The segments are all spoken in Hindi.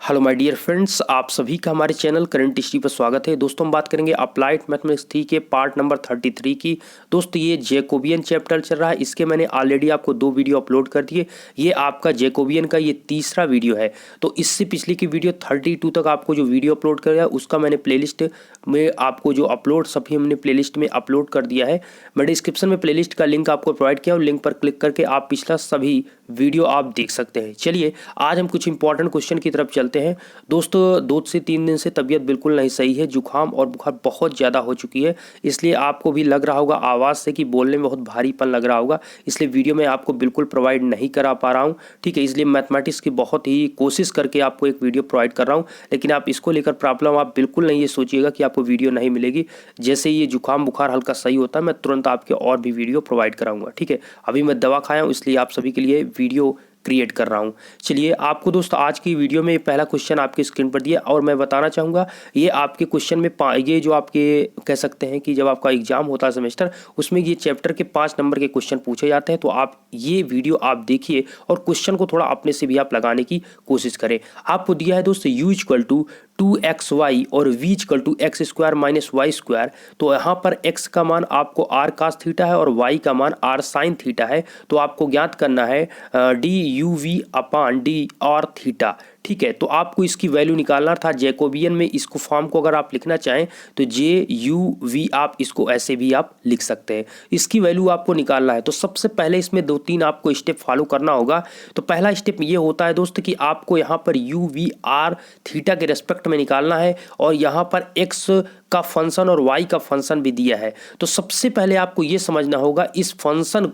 हेलो माय डियर फ्रेंड्स, आप सभी का हमारे चैनल करंट हिस्ट्री पर स्वागत है। दोस्तों हम बात करेंगे अप्लाइड मैथमेटिक्स 3 के पार्ट नंबर 33 की। दोस्तों ये जैकोबियन चैप्टर चल रहा है। इसके मैंने ऑलरेडी आपको 2 वीडियो अपलोड कर दिए। ये आपका जैकोबियन का ये तीसरा वीडियो है। तो इससे पिछले की वीडियो 32 तक आपको जो वीडियो अपलोड कर दिया उसका मैंने प्लेलिस्ट में आपको जो अपलोड सभी हमने प्लेलिस्ट में अपलोड कर दिया है। मैं डिस्क्रिप्शन में प्लेलिस्ट का लिंक आपको प्रोवाइड किया हूँ। लिंक पर क्लिक करके आप पिछला सभी वीडियो आप देख सकते हैं। चलिए आज हम कुछ इंपॉर्टेंट क्वेश्चन की तरफ चलते हैं। दोस्तों 2 से 3 दिन से तबीयत बिल्कुल नहीं सही है। जुकाम और बुखार बहुत ज़्यादा हो चुकी है, इसलिए आपको भी लग रहा होगा आवाज़ से कि बोलने में बहुत भारीपन लग रहा होगा। इसलिए वीडियो में आपको बिल्कुल प्रोवाइड नहीं करा पा रहा हूँ, ठीक है। इसलिए मैथमेटिक्स की बहुत ही कोशिश करके आपको एक वीडियो प्रोवाइड कर रहा हूँ, लेकिन आप इसको लेकर प्रॉब्लम आप बिल्कुल नहीं ये सोचिएगा कि आपको वीडियो नहीं मिलेगी। जैसे ये जुकाम बुखार हल्का सही होता है मैं तुरंत आपके और भी वीडियो प्रोवाइड कराऊंगा, ठीक है। अभी मैं दवा खाया हूँ, इसलिए आप सभी के लिए वीडियो क्रिएट कर रहा हूं। चलिए आपको दोस्तों आज की वीडियो में पहला क्वेश्चन आपके स्क्रीन पर दिया और मैं बताना चाहूँगा ये आपके क्वेश्चन में ये जो आपके कह सकते हैं कि जब आपका एग्जाम होता है सेमेस्टर, उसमें ये चैप्टर के 5 नंबर के क्वेश्चन पूछे जाते हैं। तो आप ये वीडियो आप देखिए और क्वेश्चन को थोड़ा अपने से भी आप लगाने की कोशिश करें। आपको दिया है दोस्तों u = 2xy और v = x² - y²। तो यहाँ पर x का मान आपको r cos थीटा है और y का मान r sin थीटा है। तो आपको ज्ञात करना है duv/d r थीटा, ठीक है। तो आपको इसकी वैल्यू निकालना था। जैकोबियन में इसको फॉर्म को अगर आप लिखना चाहें तो JUV आप इसको ऐसे भी आप लिख सकते हैं। इसकी वैल्यू आपको निकालना है। तो सबसे पहले इसमें 2-3 आपको स्टेप फॉलो करना होगा। तो पहला स्टेप ये होता है दोस्त कि आपको यहाँ पर UV/r थीटा के रेस्पेक्ट में निकालना है और यहाँ पर x का फंक्शन और y का फंक्शन भी दिया है। तो सबसे पहले आपको ये समझना होगा इस फंक्शन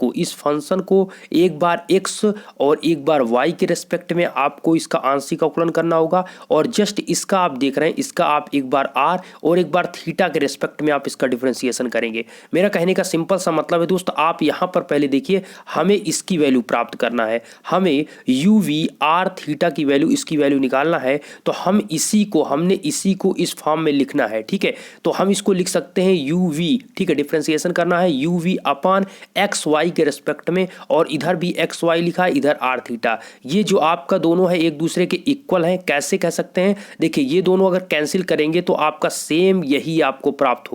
को एक बार x और एक बार y के रेस्पेक्ट में आपको इसका आंशिक अवकलन करना होगा। और जस्ट इसका आप देख रहे हैं, इसका आप एक बार r और एक बार थीटा के रेस्पेक्ट में आप इसका डिफरेंशिएशन करेंगे। मेरा कहने का सिंपल सा मतलब है दोस्त, आप यहाँ पर पहले देखिए हमें इसकी वैल्यू प्राप्त करना है। हमें UV/r थीटा की वैल्यू, इसकी वैल्यू निकालना है। तो हमने इसी को इस फॉर्म में लिखना है, ठीक है। तो हम इसको लिख सकते हैं UV, ठीक है। डिफरेंशिएशन करना है UV/XY के रेस्पेक्ट में और इधर भी XY लिखा है, इधर r थीटा। ये जो आपका दोनों है एक दूसरे के इक्वल हैं। कैसे कह सकते हैं, देखिए ये दोनों अगर कैंसिल करेंगे तो आपका सेम यही आपको प्राप्त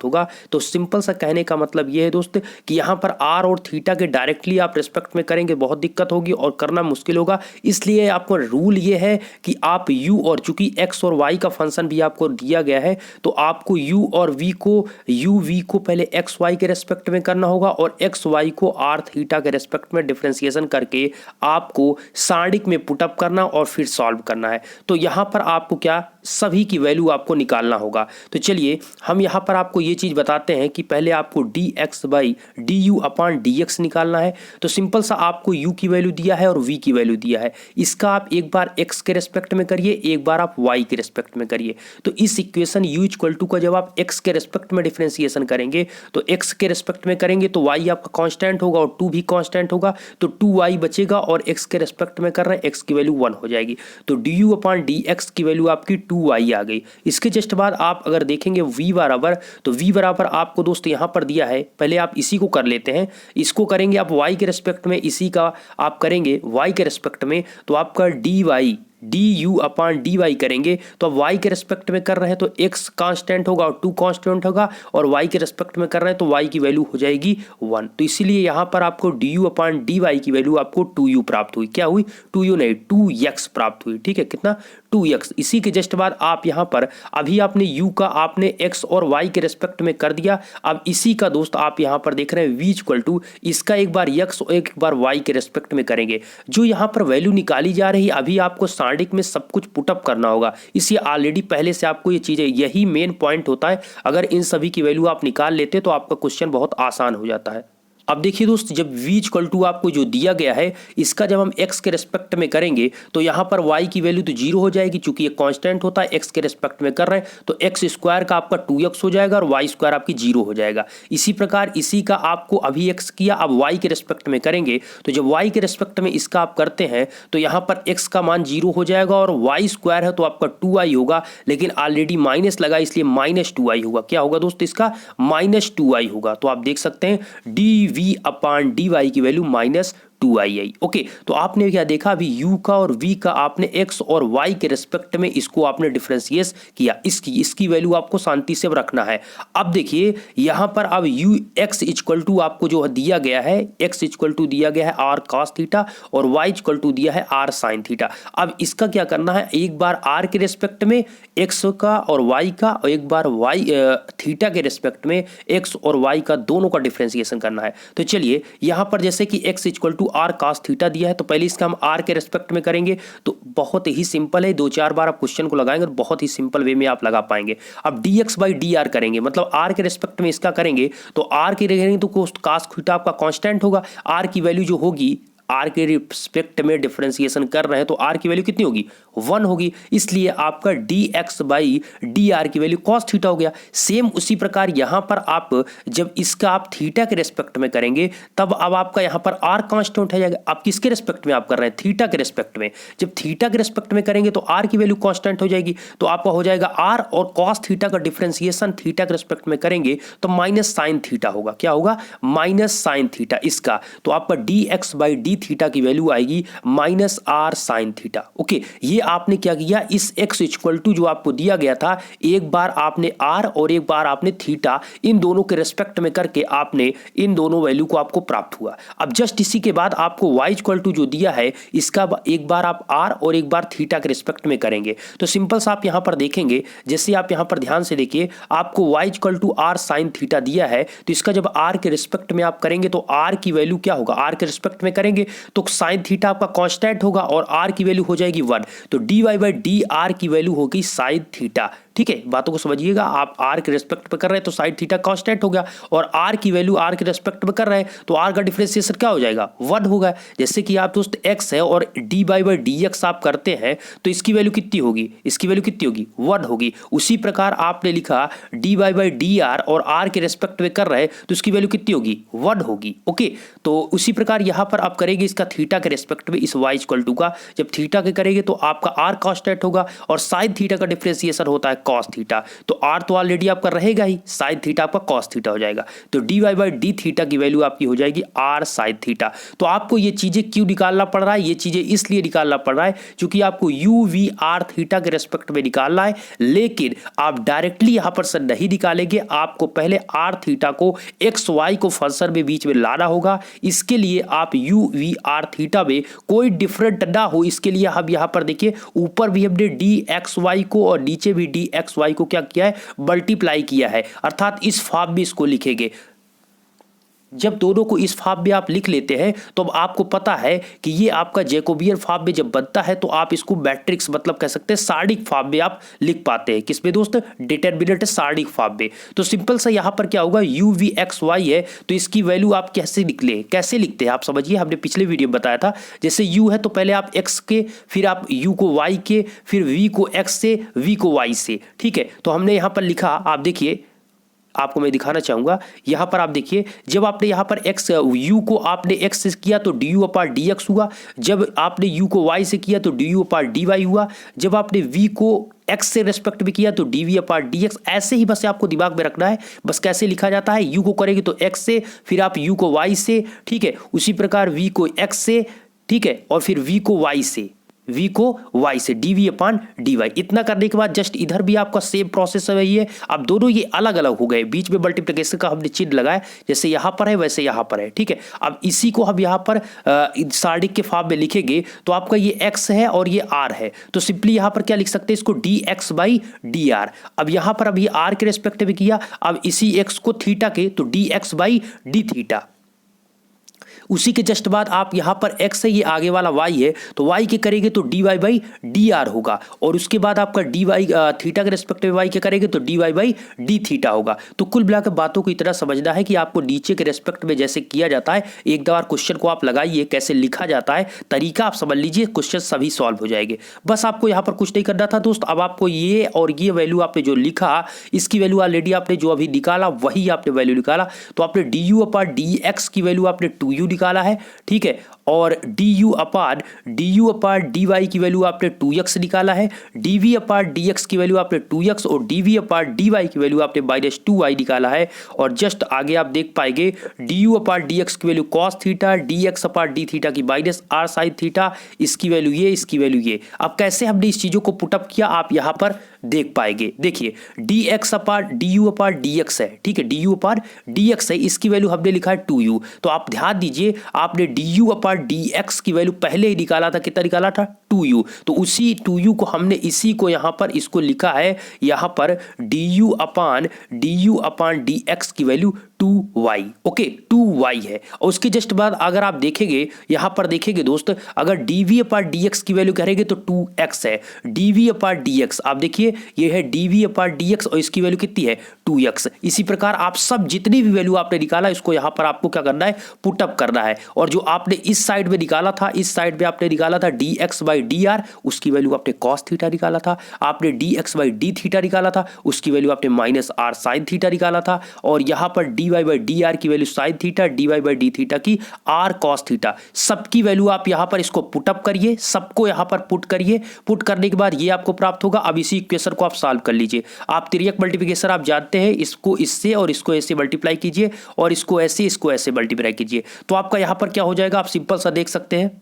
होगा। तो सिंपल सा कहने का मतलब ये है दोस्त कि यहाँ पर r और थीटा के डायरेक्टली आप रेस्पेक्ट में करेंगे बहुत दिक्कत होगी और करना मुश्किल होगा। इसलिए आपको रूल ये है कि आप u और चूंकि x और y का फंक्शन भी आपको दिया गया है तो आपको u और v को पहले xy के रेस्पेक्ट में करना होगा और xy को r थीटा के रेस्पेक्ट में डिफरेंशिएशन करके आपको सारणिक में पुटअप करना और फिर सॉल्व करना है। तो यहाँ पर आपको क्या सभी की वैल्यू आपको निकालना होगा। तो चलिए हम यहाँ पर आपको ये चीज़ बताते हैं कि पहले आपको dx/du/dx निकालना है। तो सिंपल सा आपको u की वैल्यू दिया है और v की वैल्यू दिया है। इसका आप एक बार x के रेस्पेक्ट में करिए, एक बार आप y के रेस्पेक्ट में करिए। तो इस इक्वेशन u = का जब आप x के रेस्पेक्ट में डिफरेंशिएशन करेंगे तो x के रेस्पेक्ट में करेंगे तो y आपका कांस्टेंट होगा और 2 भी कांस्टेंट होगा। तो 2y बचेगा और x के रेस्पेक्ट में कर रहे हैं, x की वैल्यू 1 हो जाएगी। तो du/dx की वैल्यू आपकी 2y आ गई। इसके जस्ट बाद आप अगर देखेंगे v बराबर, तो v बराबर आपको दोस्त यहाँ पर दिया है। पहले आप इसी को कर लेते हैं। इसको करेंगे आप y के रेस्पेक्ट में, इसी का आप करेंगे y के रेस्पेक्ट में। तो आपका du/dy करेंगे तो अब y के रेस्पेक्ट में कर रहे हैं तो x कांस्टेंट होगा और 2 कांस्टेंट होगा और y के रेस्पेक्ट में कर रहे हैं तो y की वैल्यू हो जाएगी 1। तो इसीलिए यहाँ पर आपको du/dy की वैल्यू आपको 2u प्राप्त हुई। क्या हुई? 2u नहीं, 2x प्राप्त हुई, ठीक है। कितना? 2x। इसी के जस्ट बाद आप यहाँ पर अभी आपने u का आपने x और y के रेस्पेक्ट में कर दिया। अब इसी का दोस्त आप यहाँ पर देख रहे हैं v = इसका एक बार x और एक बार y के रेस्पेक्ट में करेंगे। जो यहाँ पर वैल्यू निकाली जा रही है अभी आपको सारणिक में सब कुछ पुटअप करना होगा। इसलिए ऑलरेडी पहले से आपको ये चीज़ें, यही मेन पॉइंट होता है। अगर इन सभी की वैल्यू आप निकाल लेते तो आपका क्वेश्चन बहुत आसान हो जाता है। अब देखिए दोस्त, जब v = आपको जो दिया गया है इसका जब हम x के रेस्पेक्ट में करेंगे तो यहाँ पर y की वैल्यू तो 0 हो जाएगी, चूंकि ये कांस्टेंट होता है। x के रेस्पेक्ट में कर रहे हैं तो x² का आपका 2x हो जाएगा और y² आपकी 0 हो जाएगा। इसी प्रकार इसी का आपको अभी x किया, अब y के रेस्पेक्ट में करेंगे तो जब y के रेस्पेक्ट में इसका आप करते हैं तो यहाँ पर x का मान 0 हो जाएगा और y² है तो आपका 2y होगा, लेकिन ऑलरेडी माइनस लगा इसलिए -2y होगा। क्या होगा दोस्त? इसका -2y होगा। तो आप देख सकते हैं dv/dy की वैल्यू 2i। ओके, तो आपने क्या देखा अभी u का और v का आपने x और y के रिस्पेक्ट में इसको आपने डिफरेंशिएट किया, इसकी वैल्यू आपको शांति से रखना है। अब देखिए यहाँ पर अब u x इक्वल टू आपको जो दिया गया है, x इक्वल टू दिया गया है r cos थीटा और y इक्वल टू दिया है r sin थीटा। अब इसका क्या करना है, एक बार r के रिस्पेक्ट में x का और y का और एक बार y थीटा के रिस्पेक्ट में x और y का दोनों का डिफरेंशिएशन करना है। तो चलिए यहाँ पर जैसे कि x equal to r cos theta दिया है तो पहले इसका हम r के रिस्पेक्ट में करेंगे। तो बहुत ही सिंपल है, 2-4 बार आप क्वेश्चन को लगाएंगे और बहुत ही सिंपल वे में आप लगा पाएंगे। अब dx बाई dr करेंगे, मतलब r के रिस्पेक्ट में इसका करेंगे तो r की करेंगे तो cos थीटा आपका कांस्टेंट होगा। r की वैल्यू जो होगी, r के रिस्पेक्ट में डिफरेंशिएशन कर रहे हैं तो r की वैल्यू कितनी होगी, 1 होगी, इसलिए आपका dx बाई dr की वैल्यू cos थीटा हो गया। सेम उसी प्रकार यहाँ पर आप जब इसका आप थीटा के रिस्पेक्ट में करेंगे तब अब आपका यहाँ पर r कांस्टेंट हो जाएगा। आप किसके रिस्पेक्ट में आप कर रहे हैं, थीटा के रिस्पेक्ट में। जब थीटा के रिस्पेक्ट में करेंगे तो r की वैल्यू कांस्टेंट हो जाएगी, तो आपका हो जाएगा r और cos थीटा का डिफरेंशिएशन थीटा के रिस्पेक्ट में करेंगे तो माइनस साइन थीटा होगा। क्या होगा, माइनस साइन थीटा इसका, तो आपका dx बाई डी थीटा की वैल्यू आएगी minus r sine theta. Okay, ये आपने क्या किया, इस x इक्वल टू जो आपको दिया गया था, एक बार आपने r और एक बार आपने थीटा, इन दोनों के रिस्पेक्ट में करके आपने इन दोनों वैल्यू को आपको प्राप्त हुआ। अब जस्ट इसी के बाद आपको y इक्वल टू जो दिया है इसका एक बार आप r और एक बार थीटा के रिस्पेक्ट में करेंगे। तो सिंपल सा आप यहां पर देखेंगे, जैसे आप यहां पर ध्यान से देखिए, आपको y equal to r sine theta दिया है तो इसका जब r के रिस्पेक्ट में आप करेंगे तो r की वैल्यू क्या होगा, r के रिस्पेक्ट में करेंगे तो साइन थीटा आपका कांस्टेंट होगा और r की वैल्यू हो जाएगी 1, तो dy बाई डी आर की वैल्यू होगी साइन थीटा। ठीक है, बातों को समझिएगा, आप r के रिस्पेक्ट पे कर रहे हैं तो साइन थीटा कांस्टेंट हो गया और r की वैल्यू r के रिस्पेक्ट में कर रहे हैं तो r का डिफरेंशिएशन क्या हो जाएगा, 1 होगा। जैसे कि आप दोस्त x है और dy बाई dx आप करते हैं तो इसकी वैल्यू कितनी होगी, इसकी वैल्यू कितनी होगी, 1 होगी। उसी प्रकार आपने लिखा dy बाई dr और r के रिस्पेक्ट में कर रहे हैं तो इसकी वैल्यू कितनी होगी, 1 होगी। ओके, तो उसी प्रकार यहाँ पर आप करेंगे इसका थीटा के रिस्पेक्ट में, इस y इक्वल टू का जब थीटा के करेंगे तो आपका r कांस्टेंट होगा और साइन थीटा का डिफरेंशिएशन होता है cos थीटा, तो r तो ऑलरेडी आपका रहेगा ही, साइन थीटा आपका cos थीटा हो जाएगा, तो dy बाई डी थीटा की वैल्यू आपकी हो जाएगी r साइन थीटा। तो आपको ये चीजें क्यों निकालना पड़ रहा है, ये चीजें इसलिए निकालना पड़ रहा है क्योंकि आपको u v r थीटा के रिस्पेक्ट में निकालना है, लेकिन आप डायरेक्टली यहां पर से नहीं निकालेंगे, आपको पहले r थीटा को x y को फंक्शन में बीच में लाना होगा। इसके लिए आप u v r थीटा में कोई डिफरेंट ना हो, इसके लिए हम यहां पर देखिए ऊपर भी हमने dxy को और नीचे भी dxy को क्या किया है, मल्टीप्लाई किया है, अर्थात इस फॉर्म में इसको लिखेंगे। जब दोनों को इस फॉर्म में आप लिख लेते हैं तो अब आपको पता है कि ये आपका जैकोबियन फॉर्म में जब बनता है तो आप इसको मैट्रिक्स मतलब कह सकते हैं सारणिक फॉर्म में आप लिख पाते हैं। किसमें दोस्त, डिटरमिनेंट सारणिक फॉर्म में। तो सिंपल सा यहाँ पर क्या होगा, u v x y है तो इसकी वैल्यू आप कैसे निकले, कैसे लिखते हैं आप समझिए, हमने पिछले वीडियो में बताया था। जैसे u है तो पहले आप x के, फिर आप u को y के, फिर v को x से, v को y से। ठीक है, तो हमने यहाँ पर लिखा, आप देखिए आपको मैं दिखाना चाहूंगा, यहां पर आप देखिए जब आपने यहां पर x u को आपने x से किया तो du अपार dx हुआ, जब आपने u को y से किया तो du अपार dy हुआ, जब आपने v को x से रेस्पेक्ट में किया तो dv अपार dx। ऐसे ही बस आपको दिमाग में रखना है, बस कैसे लिखा जाता है, u को करेंगे तो x से, फिर आप u को y से, ठीक है, उसी प्रकार v को x से, ठीक है, और फिर v को y से, v को y से, dv अपान dy। इतना करने के बाद जस्ट इधर भी आपका सेम प्रोसेस है ये। अब दोनों ये अलग अलग हो गए, बीच में मल्टीप्लिकेशन का हमने चिन्ह लगाया, जैसे यहाँ पर है वैसे यहाँ पर है। ठीक है, अब इसी को हम यहाँ पर सारणिक के फॉर्म में लिखेंगे तो आपका ये x है और ये r है, तो सिंपली यहाँ पर क्या लिख सकते हैं इसको, dx बाई dr। अब यहाँ पर अभी r के रेस्पेक्ट में किया, अब इसी x को थीटा के तो dx बाई डी थीटा। उसी के जस्ट बाद आप यहाँ पर x है, ये आगे वाला y है तो y के करेंगे तो dy बाई dr होगा, और उसके बाद आपका dy थीटा के रेस्पेक्ट में y के करेंगे तो dy बाई डी थीटा होगा। तो कुल मिलाकर बातों को इतना समझना है कि आपको नीचे के रेस्पेक्ट में जैसे किया जाता है, एक बार क्वेश्चन को आप लगाइए कैसे लिखा जाता है, तरीका आप समझ लीजिए, क्वेश्चन सभी सॉल्व हो जाएंगे। बस आपको यहाँ पर कुछ नहीं करना था दोस्त। अब आपको ये और ये वैल्यू आपने जो लिखा, इसकी वैल्यू ऑलरेडी आपने जो अभी निकाला वही आपने वैल्यू निकाला, तो आपने du अपार dx की वैल्यू आपने 2u निकाला है, ठीक है। और du अपार dy की वैल्यू आपने 2x निकाला है, dv अपार dx की वैल्यू आपने 2x और dv अपार dy की वैल्यू आपने -2y निकाला है। और जस्ट आगे आप देख पाएंगे du अपार dx की वैल्यू cos थीटा, dx अपार d थीटा की -r sin थीटा, इसकी वैल्यू ये, इसकी वैल्यू ये। अब कैसे हमने इस चीज़ों को पुटअप किया आप यहाँ पर देख पाएंगे। देखिए dx अपार du अपार dx है, ठीक है, du अपार dx है, इसकी वैल्यू हमने लिखा है 2u। तो आप ध्यान दीजिए आपने du अपार dx की वैल्यू पहले ही निकाला था, कितना निकाला था 2u। तो उसी 2u को हमने इसी को यहाँ पर इसको लिखा है यहाँ पर du अपान dx की वैल्यू 2y, ओके 2y है। और उसके जस्ट बाद अगर आप देखेंगे यहाँ पर देखेंगे दोस्त, अगर dv अपार dx की वैल्यू करेंगे तो 2x है, dv अपार dx आप देखिए ये है dv अपार dx और इसकी वैल्यू कितनी है 2x। इसी प्रकार आप सब जितनी भी वैल्यू आपने निकाला इसको यहाँ पर आपको क्या करना है पुटअप करना है। और जो आपने इस साइड में निकाला था, इस साइड में आपने निकाला था dx बाई dr, उसकी वैल्यू आपने cos थीटा निकाला था। आपने dx बाई d थीटा निकाला था, उसकी वैल्यू आपने -r sin थीटा निकाला था। और यहाँ पर dy बाई dr की value sin theta, dy by d theta की r cos थीटा, सबकी वैल्यू आप यहाँ पर इसको पुटअप करिए, सबको यहाँ पर पुट करिए। पुट करने के बाद ये आपको प्राप्त होगा। अब इसी इक्वेशन को आप सॉल्व कर लीजिए। आप तिर्यक मल्टीप्लिकेशन आप जानते हैं, इसको इससे और इसको ऐसे मल्टीप्लाई कीजिए और इसको ऐसे मल्टीप्लाई कीजिए। तो आपका यहाँ पर क्या हो जाएगा आप सिंपल सा देख सकते हैं।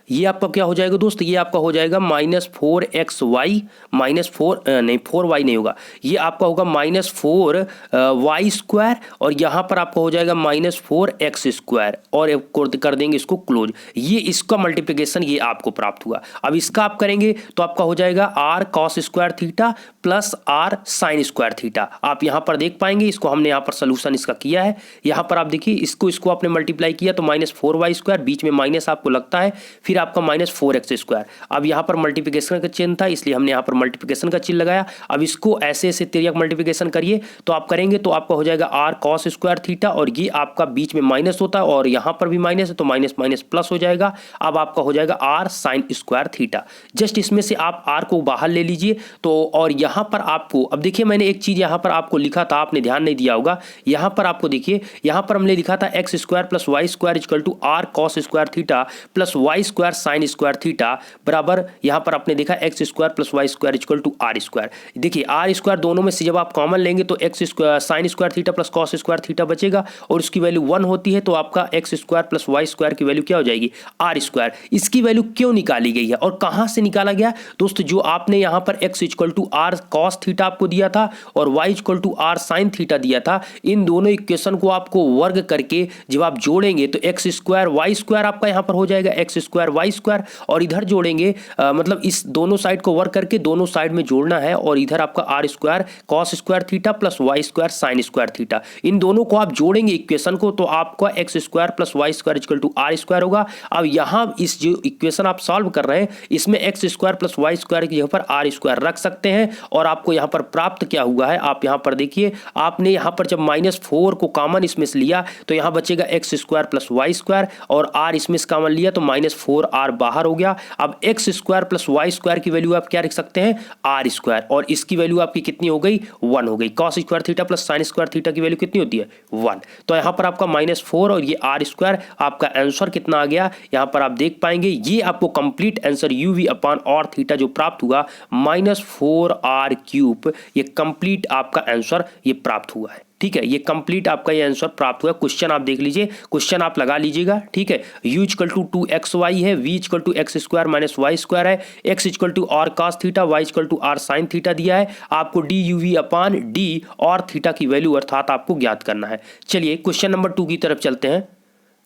ये आपका क्या हो जाएगा दोस्त, ये आपका हो जाएगा -4xy -4y नहीं होगा, ये आपका होगा -4y स्क्वायर और यहाँ पर आपका हो जाएगा -4x² और कर देंगे इसको क्लोज। ये इसका मल्टीप्लिकेशन ये आपको प्राप्त हुआ। अब इसका आप करेंगे तो आपका हो जाएगा r cos square theta plus r sin square theta. आप यहाँ पर देख पाएंगे, इसको हमने यहाँ पर सोल्यूशन इसका किया है। यहाँ पर आप देखिए इसको आपने मल्टीप्लाई किया तो -4y स्क्वायर, बीच में माइनस आपको लगता है, फिर आपका -4x²। अब यहाँ पर मल्टीप्लिकेशन का चिन्ह था इसलिए हमने यहाँ पर मल्टीप्लिकेशन का चिन्ह लगाया। अब इसको ऐसे तिर्यक मल्टीप्लिकेशन करिए तो आप करेंगे तो आपका हो जाएगा r cos स्क्वायर थीटा और ये आपका बीच में माइनस होता है और यहाँ पर भी माइनस है तो माइनस माइनस प्लस हो जाएगा। अब आपका हो जाएगा r sin square theta. Just इसमें से आप r को बाहर ले लीजिए। तो और यहाँ पर आपको अब देखिए मैंने एक चीज़ यहाँ पर आपको लिखा था, आपने ध्यान नहीं दिया होगा। यहाँ पर आपको देखिए यहाँ पर हमने लिखा था x² plus y square equal to r cos square theta plus y square sine square theta बराबर यहाँ पर आपने देखा x² plus y square equal to r square. देखिए r स्क्वायर दोनों में से जब आप कॉमन लेंगे तो x square sine square theta plus cos square theta बचेगा और उसकी वैल्यू 1 होती है तो आपका x² प्लस y स्क्वायर की वैल्यू क्या हो जाएगी r स्क्वायर। इसकी वैल्यू क्यों निकाली गई है और कहाँ से निकाला गया दोस्तों, जो आपने यहाँ पर x equal to r cos theta आपको दिया था और y equal to r sin theta दिया था, इन दोनों इक्वेशन को आपको वर्ग करके जब आप जोड़ेंगे तो x स्क्वायर y स्क्वायर आपका यहाँ पर हो जाएगा x स्क्वायर y स्क्वायर और इधर जोड़ेंगे मतलब इस दोनों साइड को वर्क करके दोनों साइड में जोड़ना है और इधर आपका r square cos square theta plus y square sin square theta, इन दोनों को आप जोड़ेंगे इक्वेशन को तो आपका x square plus y square equal to r square होगा। अब यहाँ इस जो इक्वेशन आप सॉल्व कर रहे हैं इसमें x square plus y square की जगह पर r स्क्वायर रख सकते हैं और आपको यहाँ पर प्राप्त क्या हुआ है आप यहाँ पर देखिए। आपने यहाँ पर जब -4 को कॉमन इसमें से लिया तो यहाँ बचेगा x square plus y square और r इसमें से कॉमन लिया तो -4r बाहर हो गया। अब x square plus y square की वैल्यू आप क्या रख सकते हैं r स्क्वायर और इसकी वैल्यू आपकी कितनी हो गई 1 हो गई। cos square theta plus sin square theta की वैल्यू कितनी होती है 1। तो यहाँ पर आपका -4 और ये r स्क्वायर, आपका आंसर कितना आ गया यहाँ पर आप देख पाएंगे। ये आपको कंप्लीट आंसर uv अपान r थीटा जो प्राप्त हुआ -4r³, ये कंप्लीट आपका आंसर ये प्राप्त हुआ है। ठीक है, ये कंप्लीट आपका ये आंसर प्राप्त हुआ। क्वेश्चन आप देख लीजिए, क्वेश्चन आप लगा लीजिएगा। ठीक है, u इक्वल टू 2xy है, v equal to x square minus y square है, x equal to r cos theta, y equal to r sin theta दिया है। आपको duv अपान d और थीटा की वैल्यू अर्थात आपको ज्ञात करना है। चलिए क्वेश्चन नंबर 2 की तरफ चलते हैं।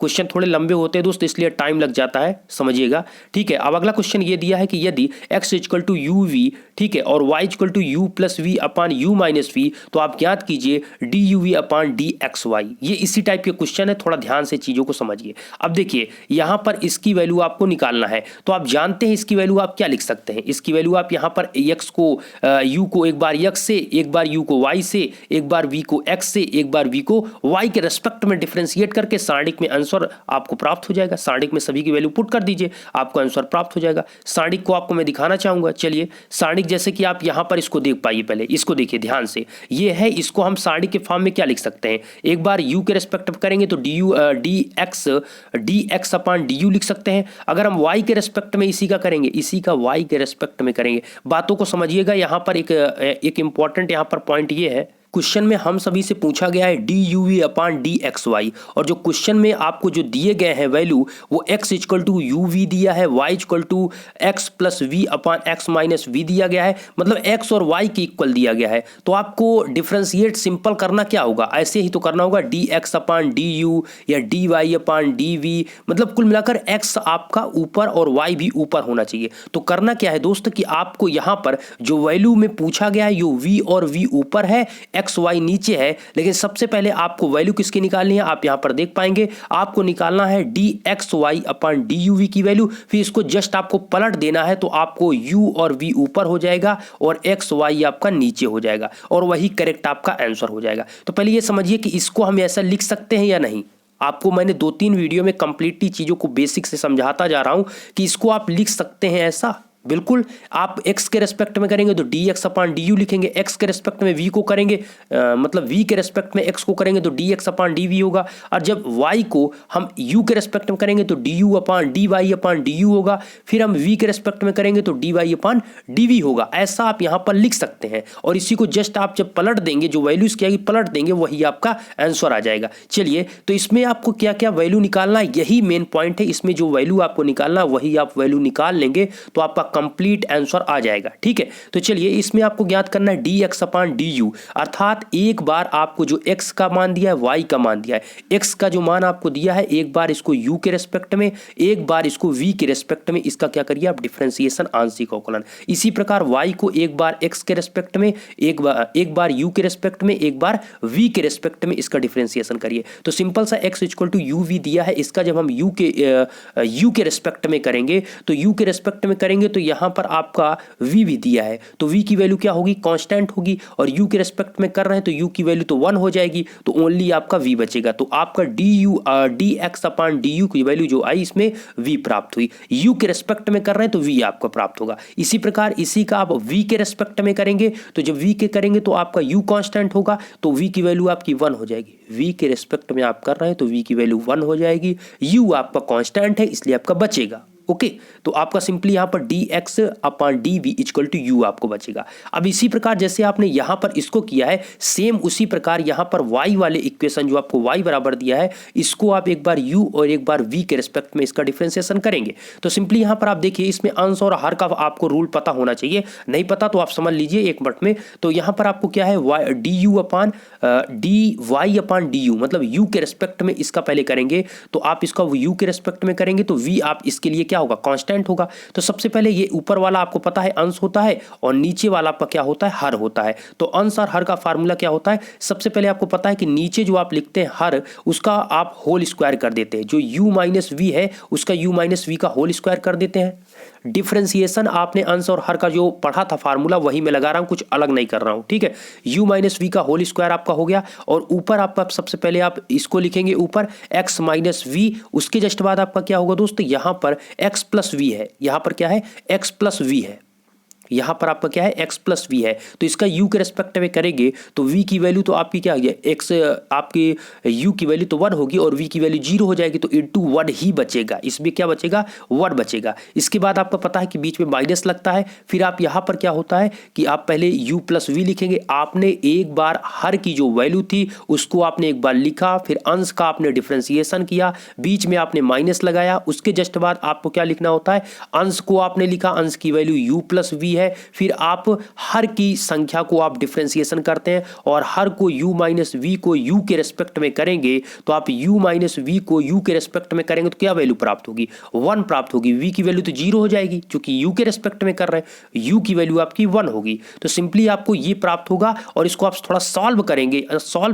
क्वेश्चन थोड़े लंबे होते हैं दोस्त इसलिए टाइम लग जाता है, समझिएगा। ठीक है, अब अगला क्वेश्चन ये दिया है कि यदि x equal to u v, ठीक है, और y equal to u plus v upon u minus v, तो आप ज्ञात कीजिए d u v upon d x y. ये इसी टाइप के क्वेश्चन है, थोड़ा ध्यान से चीज़ों को समझिए। अब देखिए यहाँ पर इसकी वैल्यू आपको निकालना है तो आप जानते हैं इसकी वैल्यू आप क्या लिख सकते हैं। इसकी वैल्यू आप यहाँ पर x को u को एक बार x से, एक बार u को y से, एक बार v को x से, एक बार v को y के रेस्पेक्ट में डिफ्रेंशिएट करके सारणिक में आंसर आंसर आपको प्राप्त हो जाएगा। सारणिक में सभी की वैल्यू पुट कर दीजिए, आपको आंसर प्राप्त हो जाएगा। सारणिक को आपको मैं दिखाना चाहूंगा। चलिए सारणिक जैसे कि आप यहाँ पर इसको देख पाइए, पहले इसको देखिए ध्यान से, ये है, इसको हम सारणिक के फॉर्म में क्या लिख सकते हैं, एक बार u के रेस्पेक्ट में करेंगे तो dx अपॉन du लिख सकते हैं। अगर हम y के रेस्पेक्ट में इसी का करेंगे, इसी का y के रेस्पेक्ट में करेंगे, बातों को समझिएगा। यहाँ पर एक इंपॉर्टेंट यहाँ पर पॉइंट ये है, क्वेश्चन में हम सभी से पूछा गया है d u v upon d x y, और जो क्वेश्चन में आपको जो दिए गए हैं वैल्यू वो x equal to u v दिया है, y equal to x plus v upon x minus v दिया गया है, मतलब x और y के इक्वल दिया गया है। तो आपको डिफ्रेंशिएट सिंपल करना क्या होगा, ऐसे ही तो करना होगा d x upon d u या d y upon d v, मतलब कुल मिलाकर x आपका ऊपर और y भी ऊपर होना चाहिए। तो करना क्या है दोस्त कि आपको यहाँ पर जो वैल्यू में पूछा गया है यो v और v ऊपर है, एक्स वाई नीचे है, लेकिन सबसे पहले आपको वैल्यू किसकी निकालनी है, आप यहां पर देख पाएंगे आपको निकालना है d x y upon d u v की वैल्यू। फिर इसको जस्ट आपको पलट देना है तो आपको u और v ऊपर हो जाएगा और एक्स वाई आपका नीचे हो जाएगा, और वही करेक्ट आपका आंसर हो जाएगा। तो पहले ये समझिए कि इसको हम ऐसा लिख सकते हैं या नहीं। आपको मैंने 2-3 वीडियो में कंप्लीटली चीजों को बेसिक से समझाता जा रहा हूं कि इसको आप लिख सकते हैं ऐसा। बिल्कुल, आप x के रेस्पेक्ट में करेंगे तो dx अपॉन डी यू लिखेंगे, x के रेस्पेक्ट में v को करेंगे मतलब v के रेस्पेक्ट में x को करेंगे तो dx अपॉन डी वी होगा, और जब y को हम u के रेस्पेक्ट में करेंगे तो du upon d y upon d u होगा, फिर हम v के रेस्पेक्ट में करेंगे तो dy अपॉन डी वी होगा। ऐसा आप यहाँ पर लिख सकते हैं, और इसी को जस्ट आप जब पलट देंगे, जो वैल्यू इसकी आएगी पलट देंगे, वही आपका आंसर आ जाएगा। चलिए, तो इसमें आपको क्या क्या वैल्यू निकालना है, यही मेन पॉइंट है। इसमें जो वैल्यू आपको निकालना वही आप वैल्यू निकाल लेंगे तो आपका कंप्लीट आंसर आ जाएगा। ठीक है, तो चलिए इसमें आपको ज्ञात करना है d x upon d you, अर्थात एक बार आपको जो x का मान दिया है, y का मान दिया है, x का जो मान आपको दिया है एक बार इसको u के रेस्पेक्ट में, एक बार इसको v के रेस्पेक्ट में, इसका क्या करिए आप डिफरेंशिएशन आंशिक अवकलन। इसी प्रकार y को एक बार x के रेस्पेक्ट में, एक बार u के रेस्पेक्ट में, एक बार v के रेस्पेक्ट में इसका डिफरेंशिएशन करिए। तो सिंपल सा x equal to u v दिया है, इसका जब हम u के रेस्पेक्ट में करेंगे तो u के रेस्पेक्ट में करेंगे तो यहां पर आपका v भी दिया है, तो v की वैल्यू क्या होगी, कांस्टेंट होगी, और u के रेस्पेक्ट में कर रहे हैं तो u की वैल्यू तो 1 हो जाएगी, तो ओनली आपका v बचेगा। तो आपका D x upon d you की वैल्यू जो आई इसमें v प्राप्त हुई, u के रेस्पेक्ट में कर रहे हैं तो v आपका प्राप्त होगा। इसी प्रकार इसी का आप v के रेस्पेक्ट में करेंगे तो जब v के करेंगे तो आपका u कांस्टेंट होगा, तो v की वैल्यू आपकी 1 हो जाएगी। v के रेस्पेक्ट में आप कर रहे हैं तो v की वैल्यू 1 हो जाएगी, u आपका कांस्टेंट है इसलिए आपका बचेगा। ओके, तो आपका सिंपली यहां पर d x upon d v equal to u आपको बचेगा। अब इसी प्रकार जैसे आपने यहां पर इसको किया है, सेम उसी प्रकार यहां पर y वाले इक्वेशन जो आपको y बराबर दिया है, इसको आप एक बार u और एक बार v के रिस्पेक्ट में इसका डिफरेंशिएशन करेंगे। तो सिंपली यहां पर आप देखिए, इसमें अंश और हर का आपको रूल पता होना चाहिए, नहीं पता तो आप समझ लीजिए एक मिनट में। तो यहां पर आपको क्या है, d u upon d y upon d u, मतलब u के रिस्पेक्ट में इसका पहले करेंगे तो आप इसका u के रिस्पेक्ट में करेंगे तो v आप इसके लिए क्या होगा, कांस्टेंट होगा। तो सबसे पहले ये ऊपर वाला आपको पता है अंश होता है, और नीचे वाला आपका क्या होता है, हर होता है। तो अंश और हर का फार्मूला क्या होता है, सबसे पहले आपको पता है कि नीचे जो आप लिखते हैं हर, उसका आप होल स्क्वायर कर देते हैं, जो u माइनस वी है उसका u माइनस वी का होल स्क्वायर कर देते हैं। डिफरेंशिएशन आपने अंश और हर का जो पढ़ा था फार्मूला वही मैं लगा रहा हूं, कुछ अलग नहीं कर रहा हूं। ठीक है, u माइनस वी का होल स्क्वायर आपका हो गया, और ऊपर आपका सबसे पहले आप इसको लिखेंगे ऊपर x माइनस वी, उसके जस्ट बाद आपका क्या होगा दोस्तों, यहां पर x प्लस वी है, यहां पर क्या है, x प्लस वी है, यहां पर आपका क्या है, x प्लस वी है। तो इसका u के रेस्पेक्ट में करेंगे तो v की वैल्यू तो आपकी क्या है, x आपकी u की वैल्यू तो 1 होगी और v की वैल्यू 0 हो जाएगी, तो इंटू 1 ही बचेगा, इसमें क्या बचेगा, 1 बचेगा। इसके बाद आपको पता है कि बीच में माइनस लगता है, फिर आप यहां पर क्या होता है कि आप पहले u प्लस वी लिखेंगे। आपने एक बार हर की जो वैल्यू थी उसको आपने एक बार लिखा, फिर अंश का आपने डिफरेंशिएशन किया, बीच में आपने माइनस लगाया, उसके जस्ट बाद आपको क्या लिखना होता है, अंश को आपने लिखा, अंश की वैल्यू u प्लस वी है, फिर आप हर की संख्या को आप डिफरेंशिएशन करते हैं, और हर को u माइनस वी को u के रेस्पेक्ट में करेंगे तो आप u माइनस वी को u के रेस्पेक्ट में करेंगे तो क्या वैल्यू प्राप्त होगी, 1 प्राप्त होगी। v की वैल्यू तो 0 हो जाएगी क्योंकि u के रेस्पेक्ट में कर रहे हैं, u की वैल्यू आपकी 1 होगी। तो सिंपली आपको ये प्राप्त होगा, और इसको आप थोड़ा सॉल्व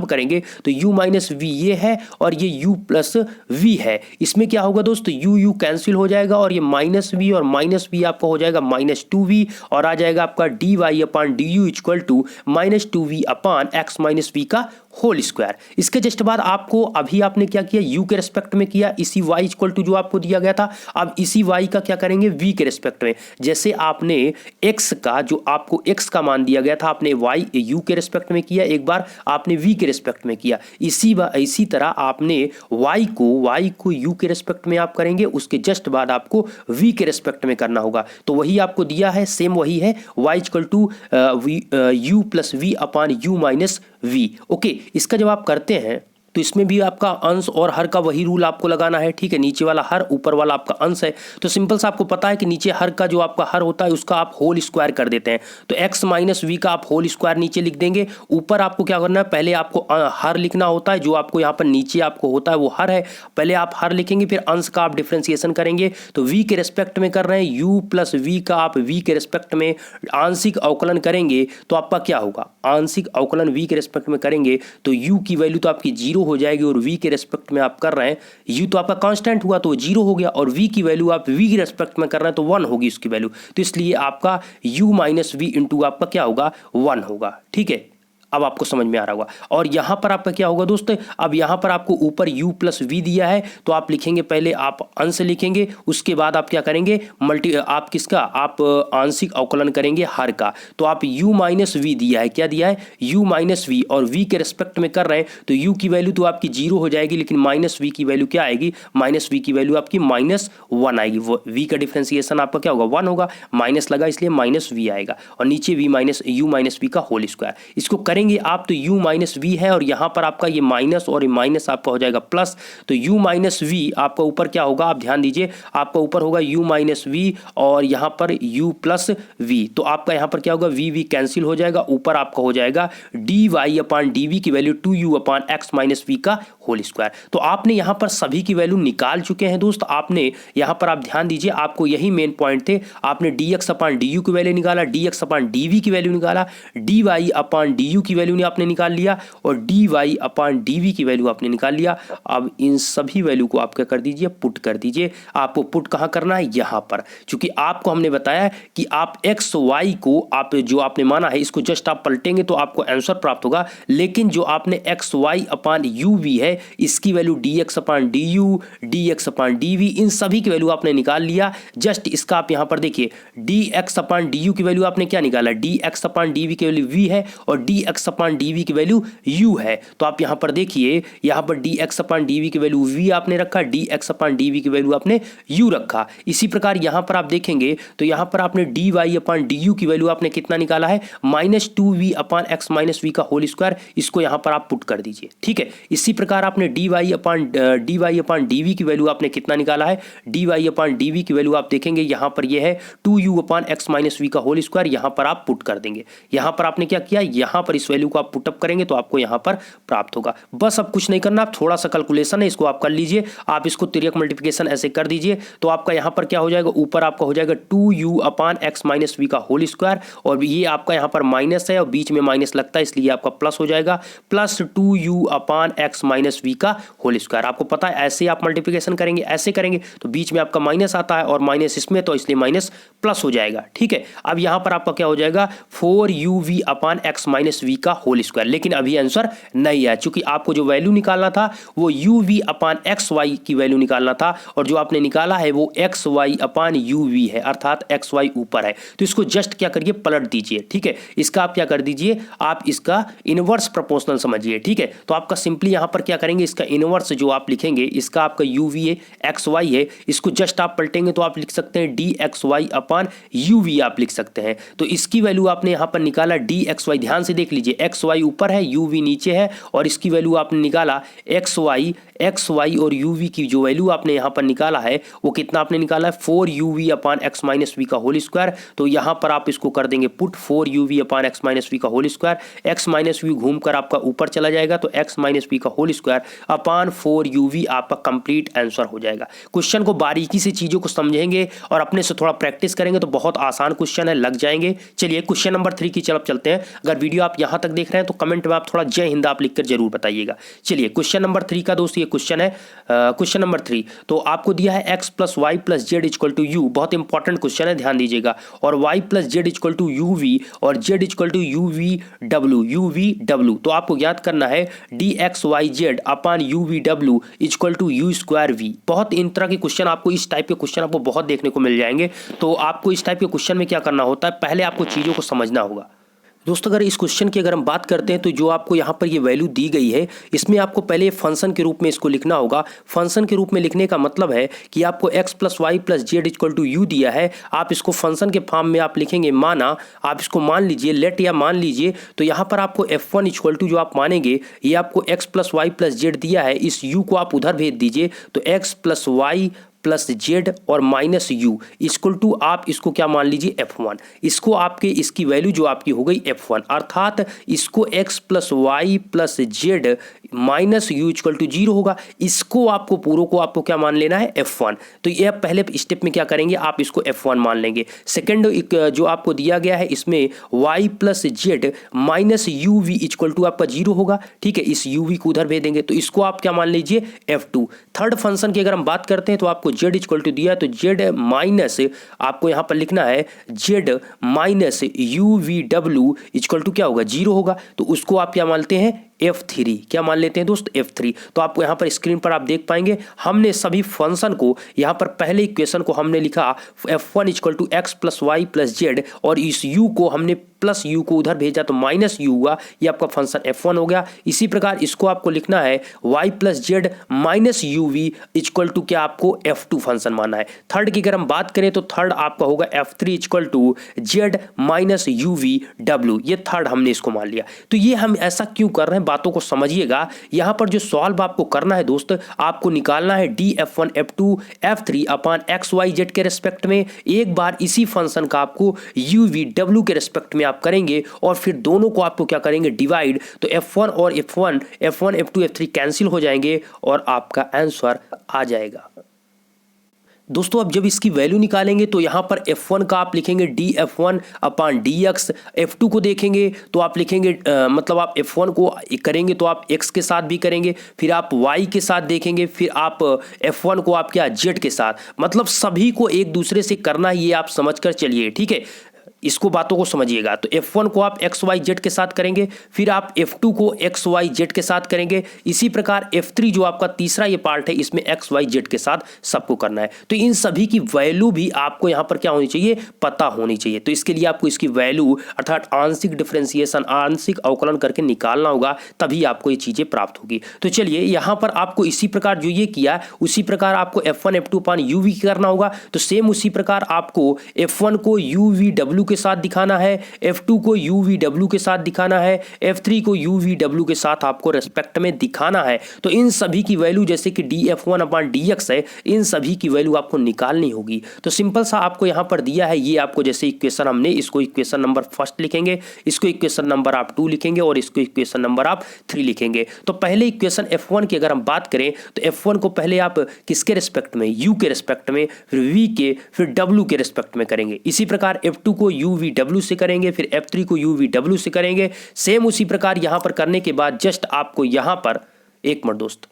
करेंगे तो u माइनस वी ये है और ये u प्लस वी है, इसमें क्या होगा दोस्तों, u कैंसिल हो जाएगा और ये माइनस वी और माइनस वी आपका हो जाएगा माइनस 2v, और आ जाएगा आपका d y upon d u equal to minus 2v upon x minus v का होल स्क्वायर। इसके जस्ट बाद आपको अभी आपने क्या किया, u के रेस्पेक्ट में किया, इसी y इक्वल टू जो आपको दिया गया था, अब इसी y का क्या करेंगे v के रेस्पेक्ट में। जैसे आपने x का जो आपको x का मान दिया गया था आपने y u के रेस्पेक्ट में किया, एक बार आपने v के रेस्पेक्ट में किया, इसी तरह आपने y को u के रेस्पेक्ट में आप करेंगे, उसके जस्ट बाद आपको v के रेस्पेक्ट में करना होगा। तो वही आपको दिया है, सेम वही है, y equal to u plus v upon u minus v। Okay, इसका जब आप करते हैं तो इसमें भी आपका अंश और हर का वही रूल आपको लगाना है, ठीक है। नीचे वाला हर, ऊपर वाला आपका अंश है, तो सिंपल सा आपको पता है कि नीचे हर का जो आपका हर होता है उसका आप होल स्क्वायर कर देते हैं, तो x माइनस वी का आप होल स्क्वायर नीचे लिख देंगे। ऊपर आपको क्या करना है, पहले आपको हर लिखना होता है, जो आपको यहाँ पर नीचे आपको होता है वो हर है, पहले आप हर लिखेंगे, फिर अंश का आप डिफ्रेंसिएशन करेंगे। तो v के रेस्पेक्ट में कर रहे हैं, u प्लस v का आप v के रेस्पेक्ट में आंशिक अवकलन करेंगे तो आपका क्या होगा, आंशिक अवकलन v के रेस्पेक्ट में करेंगे तो u की वैल्यू तो आपकी 0 हो जाएगी, और v के रेस्पेक्ट में आप कर रहे हैं, u तो आपका कांस्टेंट हुआ तो 0 हो गया, और v की वैल्यू आप v के रेस्पेक्ट में कर रहे हैं तो 1 होगी उसकी वैल्यू, तो इसलिए आपका u माइनस वी इंटू आपका क्या होगा, 1 होगा, ठीक है। अब आपको समझ में आ रहा होगा। और यहाँ पर आपका क्या होगा दोस्तों, अब यहाँ पर आपको ऊपर u प्लस वी दिया है, तो आप लिखेंगे, पहले आप अंश लिखेंगे, उसके बाद आप क्या करेंगे, आप किसका, आप आंशिक अवकलन करेंगे हर का। तो आप u माइनस वी दिया है, क्या दिया है, u माइनस वी, और v के रेस्पेक्ट में कर रहे हैं तो u की वैल्यू तो आपकी 0 हो जाएगी, लेकिन माइनस वी की वैल्यू क्या आएगी, माइनस वी की वैल्यू आपकी -1 आएगी। v का डिफ्रेंसिएशन आपका क्या होगा, 1 होगा, माइनस लगा इसलिए माइनस वी आएगा, और नीचे v minus u minus v का होल स्क्वायर। इसको करेंगे आप तो u माइनस वी है, और यहाँ पर आपका ये माइनस और ये माइनस आपका हो जाएगा प्लस, तो u माइनस वी आपका ऊपर क्या होगा, आप ध्यान दीजिए, आपका ऊपर होगा u माइनस वी, और यहाँ पर u प्लस वी, तो आपका यहाँ पर क्या होगा, v कैंसिल हो जाएगा, ऊपर आपका हो जाएगा dy अपान dv की value 2u upon x minus v का होल स्क्वायर। तो आपने यहाँ पर सभी की वैल्यू निकाल चुके हैं दोस्त। आपने यहाँ पर आप ध्यान दीजिए, आपको यही मेन पॉइंट थे, आपने dx अपान du की वैल्यू निकाला, dx अपान dv की वैल्यू निकाला, dy अपान du की वैल्यू आपने निकाल लिया, और dy अपान dv की वैल्यू आपने निकाल लिया। अब इन सभी वैल्यू को आप क्या कर दीजिए, पुट कर दीजिए। आपको पुट कहाँ करना है, यहाँ पर, क्योंकि आपको हमने बताया कि आप x y को आप जो आपने माना है इसको जस्ट आप पलटेंगे तो आपको आंसर प्राप्त होगा, लेकिन जो आपने x y अपान u v है इसकी वैल्यू dx अपान du, dx अपान dv, इन सभी की वैल्यू आपने निकाल लिया। जस्ट इसका आप यहाँ पर देखिए, dx अपान du की वैल्यू आपने क्या निकाला, dx अपान dv की वैल्यू v है, और dx अपान dv की वैल्यू u है। तो आप यहाँ पर देखिए, यहाँ पर dx अपान dv की वैल्यू v आपने रखा, dx अपान dv की वैल्यू आपने u रखा। इसी प्रकार यहाँ पर आप देखेंगे तो यहाँ पर आपने dy अपान du की वैल्यू आपने कितना निकाला है, -2v upon x minus v का होल स्क्वायर, इसको यहाँ पर आप पुट कर दीजिए, ठीक है। इसी प्रकार आपने dy अपान dv की वैल्यू आपने कितना निकाला है, dy अपान dv की वैल्यू आप देखेंगे यहाँ पर ये है 2u upon x minus v का होल स्क्वायर, यहाँ पर आप पुट कर देंगे। यहाँ पर आपने क्या किया, यहाँ पर इस वैल्यू को आप पुटअप करेंगे तो आपको यहाँ पर प्राप्त होगा। बस अब कुछ नहीं करना, आप थोड़ा सा कैलकुलेशन है इसको आप कर लीजिए, आप इसको तिर्यक मल्टीप्लिकेशन ऐसे कर दीजिए, तो आपका यहाँ पर क्या हो जाएगा, ऊपर आपका हो जाएगा 2u upon x minus v का होल स्क्वायर, और ये आपका यहाँ पर माइनस है और बीच में माइनस लगता है इसलिए आपका प्लस हो जाएगा, plus 2u upon x minus v का होल स्क्वायर। आपको पता है ऐसे आप मल्टीप्लिकेशन करेंगे, ऐसे करेंगे तो बीच में आपका माइनस आता है और माइनस इसमें, तो इसलिए माइनस प्लस हो जाएगा, ठीक है। अब यहाँ पर आपका क्या हो जाएगा, 4uv upon x minus v का होल स्क्वायर, लेकिन अभी आंसर नहीं है, क्योंकि आपको जो वैल्यू निकालना था वो uv अपान xy की वैल्यू निकालना था, और जो आपने निकाला है वो xy अपान uv है, अर्थात xy ऊपर है। तो इसको जस्ट क्या करिए, पलट दीजिए, ठीक है। इसका आप क्या कर दीजिए, आप इसका इनवर्स प्रोपोर्शनल समझिए, ठीक है। तो आपका सिंपली यहाँ पर क्या करेंगे, इसका इनवर्स जो आप लिखेंगे, इसका आपका uv है, xy है, इसको जस्ट आप पलटेंगे तो आप लिख सकते हैं dxy अपान uv आप लिख सकते हैं। तो इसकी वैल्यू आपने यहाँ पर निकाला dxy, ध्यान से देख लीजिए, xy ऊपर है uv नीचे है, और इसकी वैल्यू आपने निकाला xy और uv की जो वैल्यू आपने यहाँ पर निकाला है वो कितना आपने निकाला है, 4uv upon x minus v का होल स्क्वायर। तो यहाँ पर आप इसको कर देंगे put, 4uv upon x minus v का whole square, x minus v घूमकर आपका ऊपर चला जाएगा, तो x माइनस वी का होल स्क्वायर अपान 4uv आपका कंप्लीट आंसर हो जाएगा। क्वेश्चन को बारीकी से चीज़ों को समझेंगे और अपने से थोड़ा प्रैक्टिस करेंगे तो बहुत आसान क्वेश्चन है, लग जाएंगे। चलिए क्वेश्चन नंबर 3 की तरफ चलते हैं। अगर वीडियो आप यहाँ तक देख रहे हैं तो कमेंट में आप थोड़ा जय हिंद आप लिखकर जरूर बताइएगा। चलिए क्वेश्चन नंबर 3 का दोस्त ये क्वेश्चन है क्वेश्चन नंबर 3। तो आपको दिया है x plus y plus z equal to u, बहुत इंपॉर्टेंट क्वेश्चन है, ध्यान दीजिएगा, और y plus z equal to u v और z equal to u v डब्ल्यू। तो आपको याद करना है d x y z upon u v डब्ल्यू equal to u square v. बहुत इन तरह के क्वेश्चन आपको, इस टाइप के क्वेश्चन आपको बहुत देखने को मिल जाएंगे। तो आपको इस टाइप के क्वेश्चन में क्या करना होता है, पहले आपको चीज़ों को समझना होगा। दोस्तों अगर इस क्वेश्चन की अगर हम बात करते हैं तो जो आपको यहाँ पर ये वैल्यू दी गई है, इसमें आपको पहले फंक्शन के रूप में इसको लिखना होगा। फंक्शन के रूप में लिखने का मतलब है कि आपको x plus y plus z equal to u दिया है, आप इसको फंक्शन के फॉर्म में आप लिखेंगे माना, आप इसको मान लीजिए लेट या मान लीजिए। तो यहाँ पर आपको f1 इक्वल टू जो आप मानेंगे ये आपको x plus y plus z दिया है, इस u को आप उधर भेज दीजिए। तो x plus y plus z और माइनस यू इक्वल टू आप इसको क्या मान लीजिए f1। इसको आपके इसकी वैल्यू जो आपकी हो गई f1, अर्थात इसको x plus y plus z minus u equal to 0 होगा। इसको आपको पूरों को आपको क्या मान लेना है f1। तो ये आप पहले स्टेप में क्या करेंगे, आप इसको f1 मान लेंगे। सेकेंड जो आपको दिया गया है इसमें y plus z minus u v equal to आपका 0 होगा, ठीक है, इस यू वी को उधर भेज देंगे। तो इसको आप क्या मान लीजिए f2। थर्ड फंक्शन की अगर हम बात करते हैं तो आपको z इक्वल टू दिया है, तो z माइनस आपको यहाँ पर लिखना है z माइनस यू वी डब्ल्यू इक्वल टू क्या होगा 0 होगा। तो उसको आप क्या मानते हैं f3, क्या मान लेते हैं दोस्त f3। तो आपको यहाँ पर स्क्रीन पर आप देख पाएंगे हमने सभी फंक्शन को यहाँ पर पहले इक्वेशन को हमने लिखा f1 equal to x plus y plus z और इस u को हमने प्लस u को उधर भेजा तो माइनस u हुआ, ये आपका फंक्शन f1 हो गया। इसी प्रकार इसको आपको लिखना है y plus z minus u v equal to क्या आपको f2 फंक्शन माना है। थर्ड की अगर हम बात करें तो थर्ड आपका होगा f3 equal to z minus u v डब्ल्यू, ये थर्ड हमने इसको मान लिया। तो ये हम ऐसा क्यों कर रहे हैं, बातों को समझिएगा। यहाँ पर जो सॉल्व आपको करना है दोस्त, आपको निकालना है डी f1 f2 f3 अपान एक्स वाई जेड के रेस्पेक्ट में। एक बार इसी फंक्शन का आपको यू वी डब्ल्यू के रेस्पेक्ट में आप करेंगे और फिर दोनों को आपको क्या करेंगे डिवाइड। तो f1 और f1 f2 f3 कैंसिल हो जाएंगे और आपका आंसर आ जाएगा। दोस्तों अब जब इसकी वैल्यू निकालेंगे तो यहाँ पर f1 का आप लिखेंगे D f1 upon d x, f2 को देखेंगे तो आप लिखेंगे मतलब आप f1 को करेंगे तो आप x के साथ भी करेंगे, फिर आप y के साथ देखेंगे, फिर आप f1 को आप क्या z के साथ, मतलब सभी को एक दूसरे से करना, ये आप समझ कर चलिए, ठीक है, इसको बातों को समझिएगा। तो f1 को आप एक्स वाई जेड के साथ करेंगे, फिर आप f2 को एक्स वाई जेड के साथ करेंगे। इसी प्रकार f3 जो आपका तीसरा ये पार्ट है इसमें एक्स वाई जेड के साथ सबको करना है। तो इन सभी की वैल्यू भी आपको यहाँ पर क्या होनी चाहिए, पता होनी चाहिए। तो इसके लिए आपको इसकी वैल्यू अर्थात आंशिक डिफरेंशिएशन आंशिक अवकलन करके निकालना होगा, तभी आपको ये चीज़ें प्राप्त होगी। तो चलिए यहाँ पर आपको इसी प्रकार जो ये किया उसी प्रकार आपको f1 f2 upon u we करना होगा। तो सेम उसी प्रकार आपको f1 को यू वी डब्ल्यू के साथ दिखाना है, f2 को यू वी डब्ल्यू के साथ दिखाना है, f3 को यू वी डब्ल्यू के साथ आपको रेस्पेक्ट में दिखाना है। तो इन सभी की वैल्यू जैसे कि D f1 upon d x है, इन सभी की वैल्यू आपको निकालनी होगी। तो सिंपल सा आपको यहाँ पर दिया है, ये आपको जैसे इक्वेशन हमने इसको इक्वेशन नंबर फर्स्ट लिखेंगे, इसको इक्वेशन नंबर आप 2 लिखेंगे और इसको इक्वेशन नंबर आप 3 लिखेंगे। तो पहले इक्वेशन f1 की अगर हम बात करें तो f1 को पहले आप किसके रेस्पेक्ट में, u के रेस्पेक्ट में, फिर v के, फिर w के रेस्पेक्ट में करेंगे। इसी प्रकार f2 को u v w से करेंगे, फिर f3 को u v w से करेंगे। सेम उसी प्रकार यहां पर करने के बाद जस्ट आपको यहां पर एक मिनट दोस्त,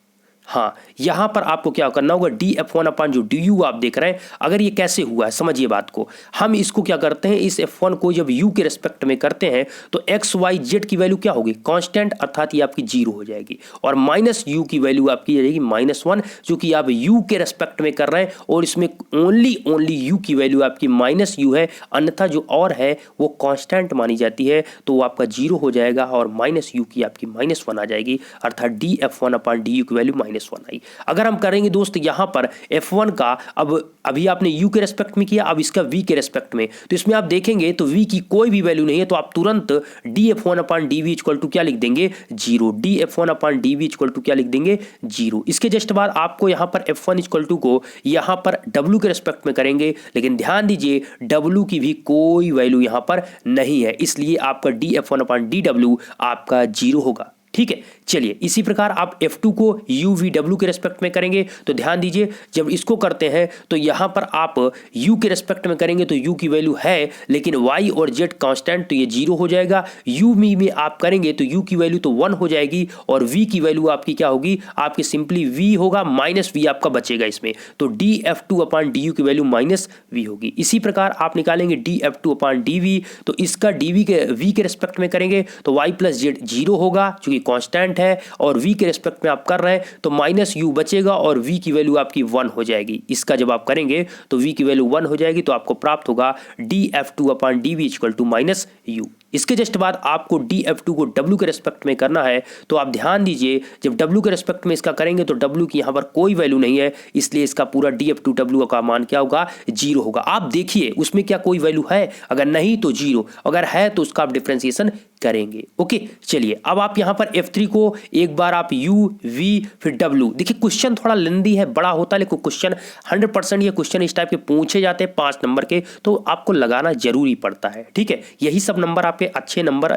हाँ यहाँ पर आपको क्या करना होगा डी f1 अपान जो डी यू आप देख रहे हैं, अगर ये कैसे हुआ है समझिए बात को। हम इसको क्या करते हैं, इस f1 को जब u के रेस्पेक्ट में करते हैं तो x y z की वैल्यू क्या होगी कांस्टेंट, अर्थात ये आपकी 0 हो जाएगी, और माइनस u की वैल्यू आपकी रहेगी -1, जो कि आप u के रेस्पेक्ट में कर रहे हैं और इसमें ओनली u की वैल्यू आपकी -u है, अन्यथा जो और है वो कांस्टेंट मानी जाती है, तो वो आपका 0 हो जाएगा और -u की आपकी -1 आ जाएगी, अर्थात D f1 upon D you की वैल्यू -1 आई। अगर हम करेंगे दोस्त यहाँ पर f1 का, अब अभी आपने u के रेस्पेक्ट में किया, अब इसका v के रेस्पेक्ट में, तो इसमें आप देखेंगे तो v की कोई भी वैल्यू नहीं है, तो आप तुरंत d f1 upon d v equal to क्या लिख देंगे 0, d f1 upon d v equal to क्या लिख देंगे 0। इसके जस्ट बाद आपको यहाँ पर f1 इक्वल टू को यहाँ पर w के रेस्पेक्ट में करेंगे, लेकिन ध्यान दीजिए w की भी कोई वैल्यू यहाँ पर नहीं है, इसलिए आपका D f1 upon D W आपका 0 होगा। ठीक है। चलिए इसी प्रकार आप F2 को UVW के रेस्पेक्ट में करेंगे तो ध्यान दीजिए, जब इसको करते हैं तो यहां पर आप U के रेस्पेक्ट में करेंगे तो U की वैल्यू है, लेकिन Y और Z कांस्टेंट, तो ये 0 हो जाएगा। U में आप करेंगे तो U की वैल्यू तो 1 हो जाएगी और V की वैल्यू आपकी क्या होगी, आपकी सिंपली V होगा, माइनस V आपका बचेगा इसमें, तो dF2 अपॉन du की वैल्यू माइनस V होगी। इसी प्रकार आप निकालेंगे dF2 अपॉन dV, तो इसका dV के V के रेस्पेक्ट में करेंगे तो Y प्लस Z 0 होगा क्योंकि कांस्टेंट है, और V के रेस्पेक्ट में आप कर रहे हैं तो माइनस U बचेगा और V की वैल्यू आपकी 1 हो जाएगी। इसका जब आप करेंगे तो V की वैल्यू 1 हो जाएगी, तो आपको प्राप्त होगा dF2 upon dV equal to minus U। इसके जस्ट बाद आपको dF2 को W के रेस्पेक्ट में करना है, तो आप ध्यान दीजिए जब W के रेस्पेक्ट में इसका करेंगे तो W की यहाँ पर कोई वैल्यू नहीं है, इसलिए इसका पूरा dF2 W का मान क्या होगा, 0 होगा। आप देखिए उसमें क्या कोई वैल्यू है, अगर नहीं तो 0, अगर है तो उसका आप डिफरेंशिएशन करेंगे। ओके चलिए अब आप यहाँ पर F3 को एक बार आप U V फिर W, देखिए क्वेश्चन थोड़ा लेंदी है, बड़ा होता है, लेकिन क्वेश्चन 100% ये क्वेश्चन इस टाइप के पूछे जाते हैं 5 नंबर के, तो आपको लगाना जरूरी पड़ता है। ठीक है, यही सब नंबर आपके अच्छे नंबर,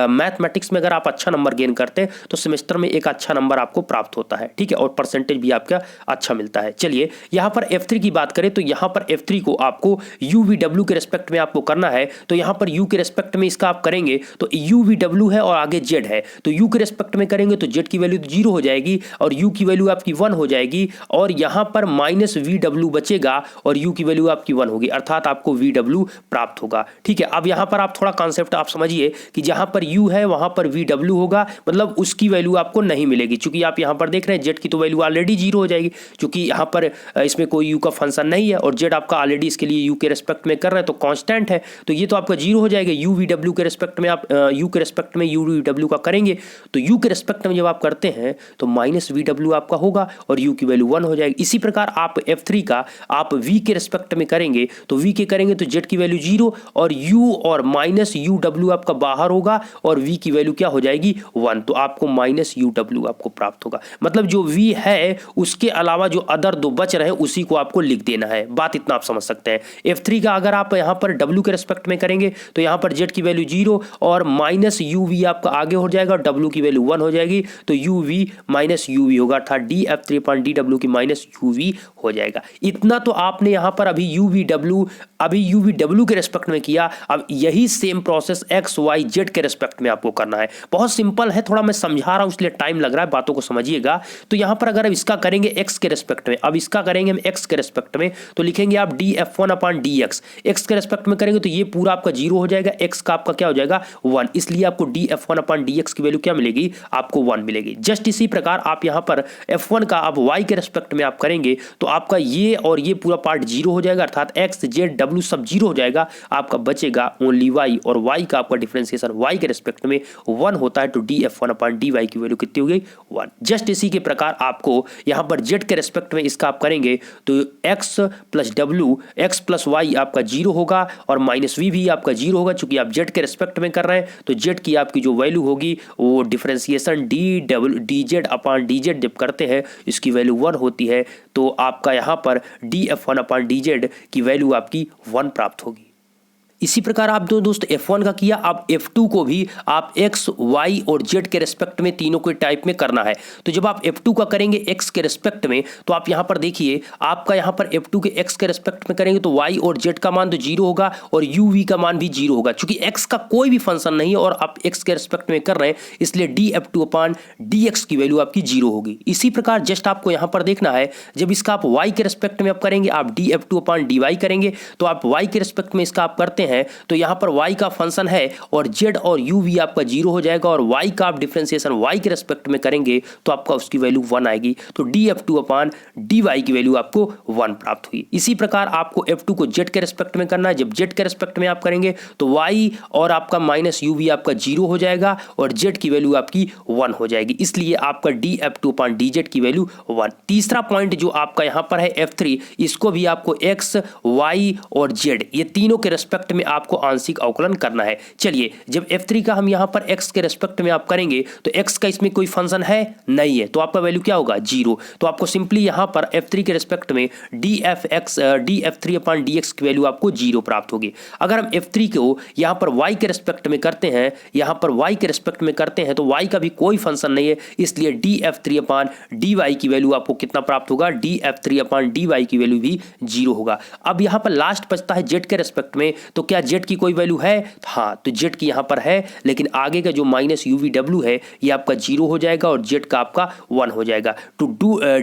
मैथमेटिक्स में अगर आप अच्छा नंबर गेन करते हैं तो सेमेस्टर में एक अच्छा नंबर आपको प्राप्त होता है। ठीक है, और परसेंटेज भी आपका अच्छा मिलता है। चलिए यहाँ पर F3 की बात करें तो यहाँ पर F3 को आपको UVW के रेस्पेक्ट में आपको करना है, तो यहाँ पर U के रेस्पेक्ट में इसका आप करेंगे तो UVW है और आगे Z है, तो U के रेस्पेक्ट में करेंगे तो Z की वैल्यू 0 हो जाएगी और U की वैल्यू आपकी 1 हो जाएगी, और यहाँ पर माइनस VW बचेगा और U की वैल्यू आपकी 1 होगी, अर्थात आपको VW प्राप्त होगा। ठीक है, अब यहाँ पर आप थोड़ा कॉन्सेप्ट आप समझिए कि जहाँ पर U है वहाँ पर VW होगा, मतलब उसकी वैल्यू आपको नहीं मिलेगी, क्योंकि आप यहाँ पर देख रहे हैं Z की तो वैल्यू ऑलरेडी 0 हो जाएगी, क्योंकि यहाँ पर इसमें कोई U का फंक्शन नहीं है और Z आपका ऑलरेडी इसके लिए U के रेस्पेक्ट में कर रहे हैं तो कांस्टेंट है, तो ये तो आपका 0 हो जाएगा। UVW के रेस्पेक्ट में आप U के रेस्पेक्ट में UVW का करेंगे तो U के रेस्पेक्ट में जब आप करते हैं तो माइनस VW आपका होगा और U की वैल्यू 1 हो जाएगी। इसी प्रकार आप F3 का आप V के रेस्पेक्ट में करेंगे तो V के करेंगे तो Z की वैल्यू 0 और U और माइनस UW आपका बाहर होगा और V की वैल्यू क्या हो जाएगी 1, तो आपको माइनस UW आपको प्राप्त होगा। मतलब जो V है उसके अलावा जो अदर दो बच रहे हैं उसी को आपको लिख देना है, बात इतना आप समझ सकते हैं। F3 का अगर आप यहाँ पर W के रेस्पेक्ट में करेंगे तो यहाँ पर Z की वैल्यू 0 और माइनस UV आपका आगे हो जाएगा और W की वैल्यू 1 हो जाएगी, तो UV माइनस UV होगा, अर्थात dF3 अपॉन dW की माइनस UV हो जाएगा। इतना तो आपने यहाँ पर अभी UVW के रेस्पेक्ट में किया। अब यही same process X Y Z के रेस्पेक्ट में आपको करना है। बहुत सिंपल है, थोड़ा मैं समझा रहा हूँ इसलिए टाइम लग रहा है, बातों को समझिएगा। तो यहाँ पर अगर अब इसका करेंगे X के रेस्पेक्ट में, अब इसका करेंगे हम X के रेस्पेक्ट में, तो लिखेंगे आप dF1 अपॉन dX। X के रेस्पेक्ट में करेंगे तो ये पूरा आपका 0 हो जाएगा, X का आपका क्या हो जाएगा 1, इसलिए आपको dF1 अपॉन dX की वैल्यू क्या मिलेगी, आपको 1 मिलेगी। जस्ट इसी प्रकार आप यहाँ पर F1 का आप Y के रेस्पेक्ट में आप करेंगे तो आपका ये और ये पूरा पार्ट 0 हो जाएगा, अर्थात X Z W सब 0 हो जाएगा, आपका बचेगा ओनली Y, और Y का आपका डिफरेंशिएशन Y के रेस्पेक्ट में 1 होता है, तो dF1 अपॉन dy की वैल्यू कितनी हो गई 1। जस्ट इसी के प्रकार आपको यहाँ पर Z के रेस्पेक्ट में इसका आप करेंगे तो X plus W X plus Y आपका 0 होगा और माइनस V भी आपका 0 होगा, चूंकि आप Z के रेस्पेक्ट में कर रहे हैं तो Z की आपकी जो वैल्यू होगी वो डिफरेंशिएशन dz अपॉन dz जब करते हैं इसकी वैल्यू 1 होती है, तो आपका यहाँ पर dF1 अपॉन dz की वैल्यू आपकी 1 प्राप्त होगी। इसी प्रकार आप दोस्त F1 का किया, अब F2 को भी आप X, Y और Z के रेस्पेक्ट में तीनों के टाइप में करना है। तो जब आप F2 का करेंगे X के रेस्पेक्ट में तो आप यहाँ पर देखिए, आपका यहाँ पर F2 के X के रेस्पेक्ट में करेंगे तो Y और Z का मान तो 0 होगा और UV का मान भी 0 होगा, क्योंकि X का कोई भी फंक्शन नहीं है और आप X के रेस्पेक्ट में कर रहे हैं, इसलिए dF2 अपॉन dX की वैल्यू आपकी 0 होगी। इसी प्रकार जस्ट आपको यहाँ पर देखना है, जब इसका आप Y के रेस्पेक्ट में आप करेंगे, आप dF2 अपॉन dy करेंगे, तो आप Y के रेस्पेक्ट में इसका आप करते हैं तो यहाँ पर Y का फंक्शन है और Z और UV आपका 0 हो जाएगा, और Y का आप डिफरेंशिएशन Y के रेस्पेक्ट में करेंगे तो आपका उसकी वैल्यू 1 आएगी, तो dF2 अपॉन dy की वैल्यू आपको 1 प्राप्त हुई। इसी प्रकार आपको F2 को Z के रेस्पेक्ट में करना है, जब Z के रेस्पेक्ट में आप करेंगे तो Y और आपका माइनस UV आपका 0 हो जाएगा और Z की वैल्यू आपकी 1 हो जाएगी, इसलिए आपका dF2 अपॉन dz की वैल्यू 1। तीसरा पॉइंट जो आपका यहाँ पर है F3, इसको भी आपको X, Y और Z ये तीनों के रेस्पेक्ट में आपको आंशिक अवकलन करना है। चलिए, जब f3 का हम यहाँ पर x के रेस्पेक्ट में आप करेंगे तो x का इसमें कोई फंक्शन है नहीं है, तो आपका वैल्यू क्या होगा 0। तो आपको सिंपली यहाँ पर f3 के रेस्पेक्ट में df3/dx की वैल्यू आपको 0 प्राप्त होगी। अगर हम f3 को यहाँ पर y के रेस्पेक्ट में करते हैं, यहाँ पर y के रेस्पेक्ट में करते हैं तो y का भी कोई फंक्शन नहीं है, इसलिए df3/dy की वैल्यू आपको कितना प्राप्त होगा, df3/dy की वैल्यू भी 0 होगा। अब यहाँ पर लास्ट बचता है z के रेस्पेक्ट में, तो क्या z की कोई वैल्यू है? हाँ, तो z की यहाँ पर है, लेकिन आगे का जो माइनस UVW है ये आपका 0 हो जाएगा और z का आपका 1 हो जाएगा। तो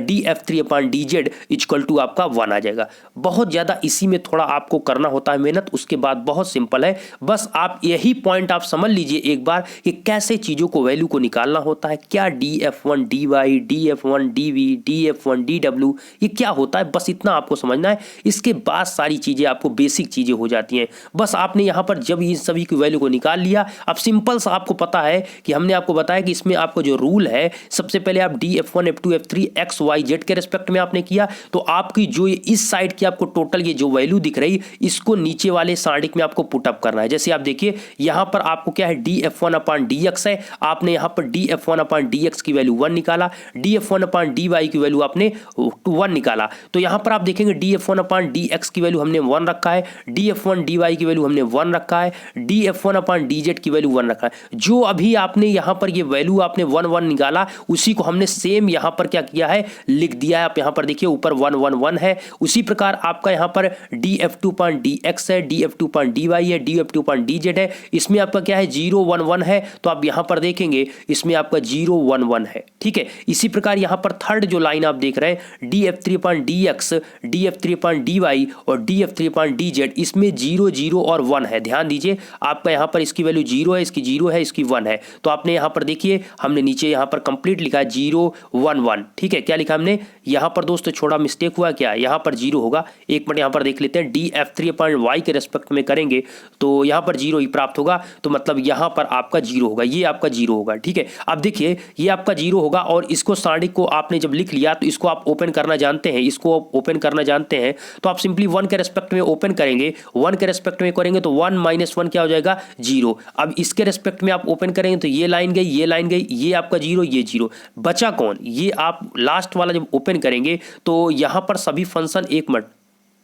df3/dz इक्वल टू आपका 1 आ जाएगा। बहुत ज़्यादा इसी में थोड़ा आपको करना होता है मेहनत, उसके बाद बहुत सिंपल है। बस आप यही पॉइंट आप समझ लीजिए एक बार कि कैसे चीज़ों को वैल्यू को निकालना होता है, क्या df1dy, df1dv, df1dw ये क्या होता है, बस इतना आपको समझना है। इसके बाद सारी चीज़ें आपको बेसिक चीज़ें हो जाती हैं। बस आपने यहाँ पर जब इन सभी की वैल्यू को निकाल लिया, अब सिंपल सा आपको पता है कि हमने आपको बताया कि इसमें आपको जो रूल है, सबसे पहले आप df1, f2, f3 x y z के रेस्पेक्ट में आपने किया, तो आपकी जो इस साइड की आपको टोटल ये जो वैल्यू दिख रही, इसको नीचे वाले साइड में आपको पुटअप करना है। जैसे आप देखिए यहाँ पर आपको क्या है, df1/dx है, आपने यहाँ पर df1/dx की वैल्यू 1 निकाला, df1/dy की वैल्यू आपने 1 निकाला। तो यहाँ पर आप देखेंगे df1/dx की वैल्यू हमने 1 रखा है, df1dy की वैल्यू हमने 1 रखा है, df1/dz की वैल्यू 1 रखा है। जो अभी आपने यहाँ पर ये वैल्यू आपने 1 1 निकाला, उसी को हमने सेम यहाँ पर क्या किया है, लिख दिया है। आप यहाँ पर देखिए ऊपर 1 1 1 है, उसी प्रकार आपका यहाँ पर df2/dx है, df2/dy है, df2/dz है, इसमें आपका क्या है 0 1 1 है, तो आप यहाँ पर देखेंगे इसमें आपका 0 1 1 है, ठीक है। इसी प्रकार यहाँ पर थर्ड जो लाइन आप देख रहे हैं df3/dx, df3/dy और df3/dz, इसमें 0 0 और 1 है। ध्यान दीजिए आपका यहाँ पर इसकी वैल्यू 0 है, इसकी 0 है, इसकी 1 है। तो आपने यहाँ पर देखिए हमने नीचे यहाँ पर कंप्लीट लिखा है 0 1 1, ठीक है। क्या लिखा हमने यहाँ पर दोस्तों, छोटा मिस्टेक हुआ क्या, यहाँ पर 0 होगा, एक मिनट यहाँ पर देख लेते हैं। df3/y के रेस्पेक्ट में करेंगे तो यहाँ पर 0 ही प्राप्त होगा, तो मतलब यहाँ पर आपका 0 होगा, ये आपका 0 होगा, ठीक है। अब देखिए ये आपका 0 होगा और इसको साड़ी को आपने जब लिख लिया तो इसको आप ओपन करना जानते हैं, इसको ओपन करना जानते हैं, तो आप सिंपली 1 के रेस्पेक्ट में ओपन करेंगे, 1 के रेस्पेक्ट में करेंगे तो 1 - 1 क्या हो जाएगा 0। अब इसके रेस्पेक्ट में आप ओपन करेंगे तो ये लाइन गई, ये लाइन गई, ये आपका 0, ये 0, बचा कौन, ये आप लास्ट वाला जब ओपन करेंगे तो यहाँ पर सभी फंक्शन, एक मिनट,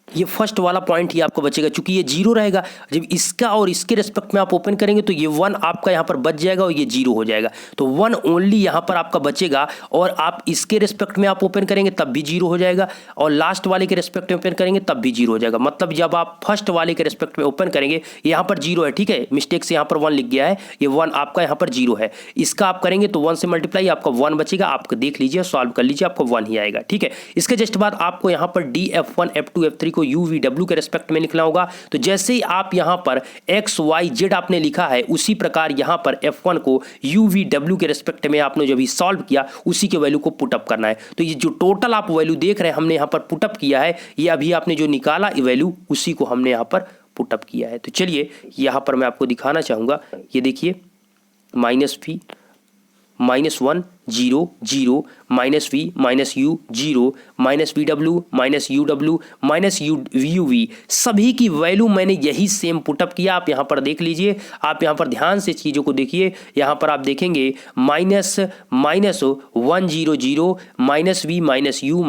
ये फर्स्ट वाला पॉइंट ही आपका बचेगा, क्योंकि ये 0 रहेगा। जब इसका और इसके रेस्पेक्ट में आप ओपन करेंगे तो ये 1 आपका यहाँ पर बच जाएगा और ये 0 हो जाएगा, तो 1 ओनली यहाँ पर आपका बचेगा। और आप इसके रेस्पेक्ट में आप ओपन करेंगे तब भी 0 हो जाएगा, और लास्ट वाले के रेस्पेक्ट में ओपन करेंगे तब भी 0 हो जाएगा। मतलब जब आप फर्स्ट वाले के रेस्पेक्ट में ओपन करेंगे, यहाँ पर 0 है, ठीक है, मिस्टेक से यहाँ पर 1 लिख गया है, ये 1 आपका यहाँ पर 0 है, इसका आप करेंगे तो 1 से मल्टीप्लाई आपका 1 बचेगा, आपको देख लीजिए, सॉल्व कर लीजिए, आपको 1 ही आएगा, ठीक है। इसके जस्ट बाद आपको यहाँ पर df1 f2 f3 को UVW के रेस्पेक्ट में लिखना होगा। तो जैसे ही आप यहां पर x y z आपने लिखा है, उसी प्रकार यहां पर f1 को UVW के रेस्पेक्ट में आपने जो भी सॉल्व किया उसी के वैल्यू को पुटअप करना है। तो ये जो टोटल आप वैल्यू देख रहे हैं हमने यहां पर पुटअप किया है, ये अभी आपने जो निकाला वैल्यू उसी को हमने यहां पर पुटअप किया है। तो चलिए यहां पर मैं आपको दिखाना चाहूंगा, ये देखिए -v -1 0 0 -v -u 0 -vw -uw -uv, सभी की वैल्यू मैंने यही सेम पुटअप किया। आप यहाँ पर देख लीजिए, आप यहाँ पर ध्यान से चीज़ों को देखिए, यहाँ पर आप देखेंगे -1 0 0 -v -u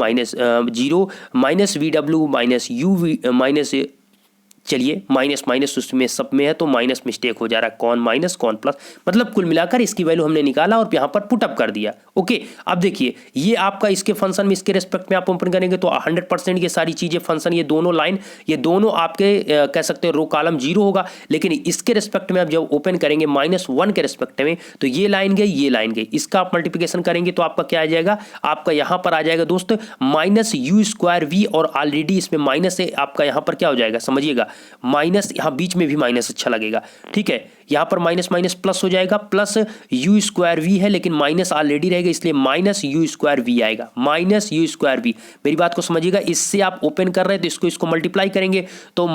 -0 -vw -uv चलिए माइनस माइनस उसमें सब में है तो माइनस मिस्टेक हो जा रहा है, कौन माइनस कौन प्लस, मतलब कुल मिलाकर इसकी वैल्यू हमने निकाला और यहाँ पर पुटअप कर दिया। ओके, अब देखिए ये आपका इसके फंक्शन में इसके रेस्पेक्ट में आप ओपन करेंगे तो 100% ये सारी चीज़ें फंक्शन, ये दोनों लाइन, ये दोनों आपके कह सकते हैं रो कॉलम 0 होगा, लेकिन इसके रेस्पेक्ट में आप जब ओपन करेंगे -1 के रेस्पेक्ट में तो ये लाइन गई, ये लाइन गई, इसका आप मल्टीप्लिकेशन करेंगे तो आपका क्या आ जाएगा, आपका यहाँ पर आ जाएगा दोस्त -u²v, और ऑलरेडी इसमें माइनस है, आपका यहाँ पर क्या हो जाएगा समझिएगा, माइनस, यहाँ बीच में भी माइनस अच्छा लगेगा, ठीक है, यहाँ पर माइनस माइनस प्लस हो जाएगा, प्लस u²v है लेकिन माइनस ऑलरेडी रहेगा, इसलिए -u²v आएगा, -u²v। मेरी बात को समझिएगा, इससे आप ओपन कर रहे हैं तो इसको मल्टीप्लाई करेंगे तो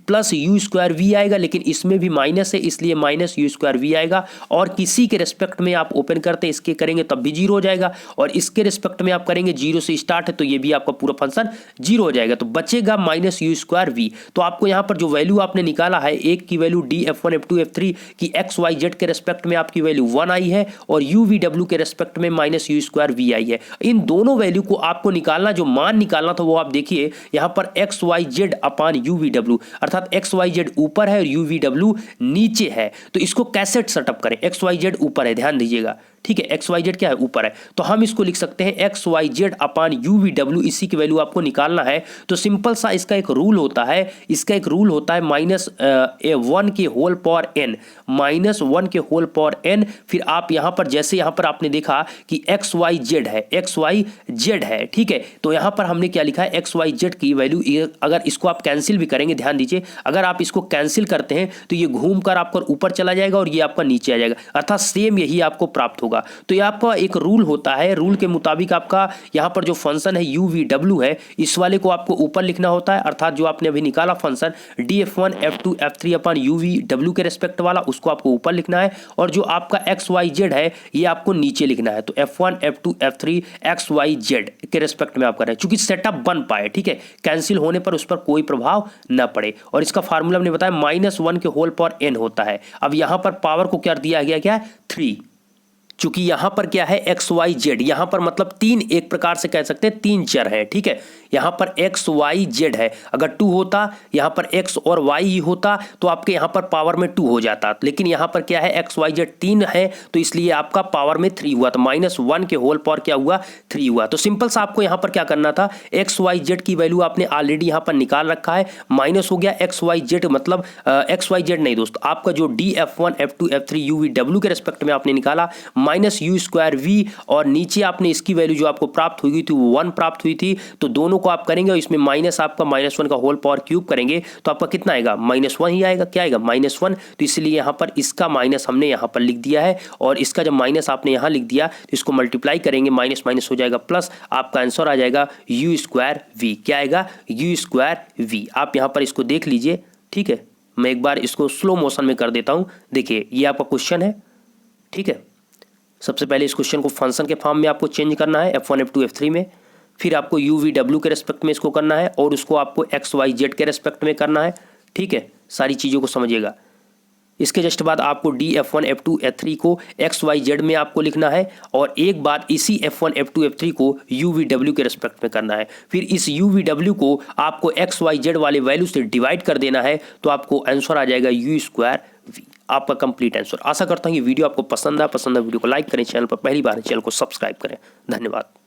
प्लस u²v आएगा, लेकिन इसमें भी माइनस है इसलिए -u²v आएगा, और किसी के रेस्पेक्ट में आप ओपन करते हैं इसके करेंगे तब भी 0 हो जाएगा, और इसके रेस्पेक्ट में आप करेंगे 0 से स्टार्ट है तो ये भी आपका पूरा फंक्शन 0 हो जाएगा, तो बचेगा -u²v। तो आपको यहाँ पर जो वैल्यू आपने निकाला है, एक की value D F1 F2 F3 की XYZ के रेस्पेक्ट में आपकी वैल्यू 1 आई है और UVW के रेस्पेक्ट में -U² आई है। इन दोनों वैल्यू को आपको निकालना, जो मान निकालना था वो आप देखिए यहाँ पर XYZ अपान UVW, अर्थात XYZ ऊपर है और UVW नीचे है। तो इसको कैसे सेटअप करें? XYZ ऊपर है, ध्यान दीजिएगा, ठीक है, XYZ क्या है? ऊपर है, तो हम इसको लिख सकते हैं XYZ अपान UVW, इसी की वैल्यू आपको निकालना है। तो सिंपल सा इसका एक रूल होता है, -1 के होल पावर n, -1 के होल पावर n। फिर आप यहां पर जैसे यहां पर आपने देखा कि XYZ है, ठीक है, तो यहां पर हमने क्या लिखा है, XYZ की वैल्यू, अगर इसको आप कैंसिल भी करेंगे, ध्यान दीजिए, अगर आप इसको कैंसिल करते हैं तो ये घूमकर आपका ऊपर चला जाएगा और ये आपका नीचे आ जाएगा, अर्थात सेम यही आपको प्राप्त होगा। तो ये आपका एक रूल होता है, रूल के मुताबिक आपका यहां पर जो फंक्शन है UVW है, इस वाले को आपको ऊपर लिखना होता है, अर्थात जो आपने अभी निकाला फंक्शन DF1 F2 F3 अपान UVW के रेस्पेक्ट वाला, उसको आपको ऊपर लिखना है, और जो आपका XYZ है ये आपको नीचे लिखना है। तो F1 F2 F3 XYZ के रेस्पेक्ट में आप कर रहे हैं, चूंकि सेटअप बन पाए, ठीक है, कैंसिल होने पर उस पर कोई प्रभाव न पड़े। और इसका फार्मूला हमने बताया -1 के होल पावर n होता है। अब यहां पर पावर को क्या दिया गया, क्या है, 3, चूंकि यहां पर क्या है XYZ, यहां पर मतलब तीन, एक प्रकार से कह सकते हैं तीन चर हैं, ठीक है, यहां पर XYZ है, अगर 2 होता, यहां पर X और Y ही होता तो आपके यहां पर पावर में 2 हो जाता, लेकिन यहां पर क्या है XYZ 3 है, तो इसलिए आपका पावर में 3 हुआ, तो -1 के होल पावर क्या हुआ, 3 हुआ। तो सिंपल सा आपको यहां पर क्या करना था, XYZ की वैल्यू आपने ऑलरेडी यहां पर निकाल रखा है, माइनस हो गया XYZ, मतलब XYZ नहीं दोस्त, आपका जो DF1 F2 F3 UVW के रेस्पेक्ट में आपने निकाला -U²V, और नीचे आपने इसकी वैल्यू जो आपको प्राप्त हुई थी वो 1 प्राप्त हुई थी, तो दोनों को आप करेंगे और इसमें माइनस आपका -1 का होल पावर क्यूब करेंगे तो आपका कितना आएगा, -1 ही आएगा, क्या आएगा, -1। तो इसलिए यहाँ पर इसका माइनस हमने यहाँ पर लिख दिया है, और इसका जब माइनस आपने यहाँ लिख दिया तो इसको मल्टीप्लाई करेंगे, माइनस माइनस हो जाएगा प्लस, आपका आंसर आ जाएगा U²V, क्या आएगा, U²V। आप यहाँ पर इसको देख लीजिए, ठीक है, मैं एक बार इसको स्लो मोशन में कर देता हूँ। देखिए ये आपका क्वेश्चन है, ठीक है, सबसे पहले इस क्वेश्चन को फंक्शन के फॉर्म में आपको चेंज करना है F1 F2 F3 में, फिर आपको UVW के रेस्पेक्ट में इसको करना है, और उसको आपको XYZ के रेस्पेक्ट में करना है, ठीक है, सारी चीज़ों को समझिएगा। इसके जस्ट बाद आपको DF1 F2 F3 को XYZ में आपको लिखना है, और एक बार इसी F1 F2 F3 को UVW के रेस्पेक्ट में करना है, फिर इस UVW को आपको XYZ वाले वैल्यू से डिवाइड कर देना है, तो आपको आंसर आ जाएगा U²V, आपका कंप्लीट आंसर। आशा करता हूँ ये वीडियो आपको पसंद है वीडियो को लाइक करें, चैनल पर पहली बार चैनल को सब्सक्राइब करें। धन्यवाद।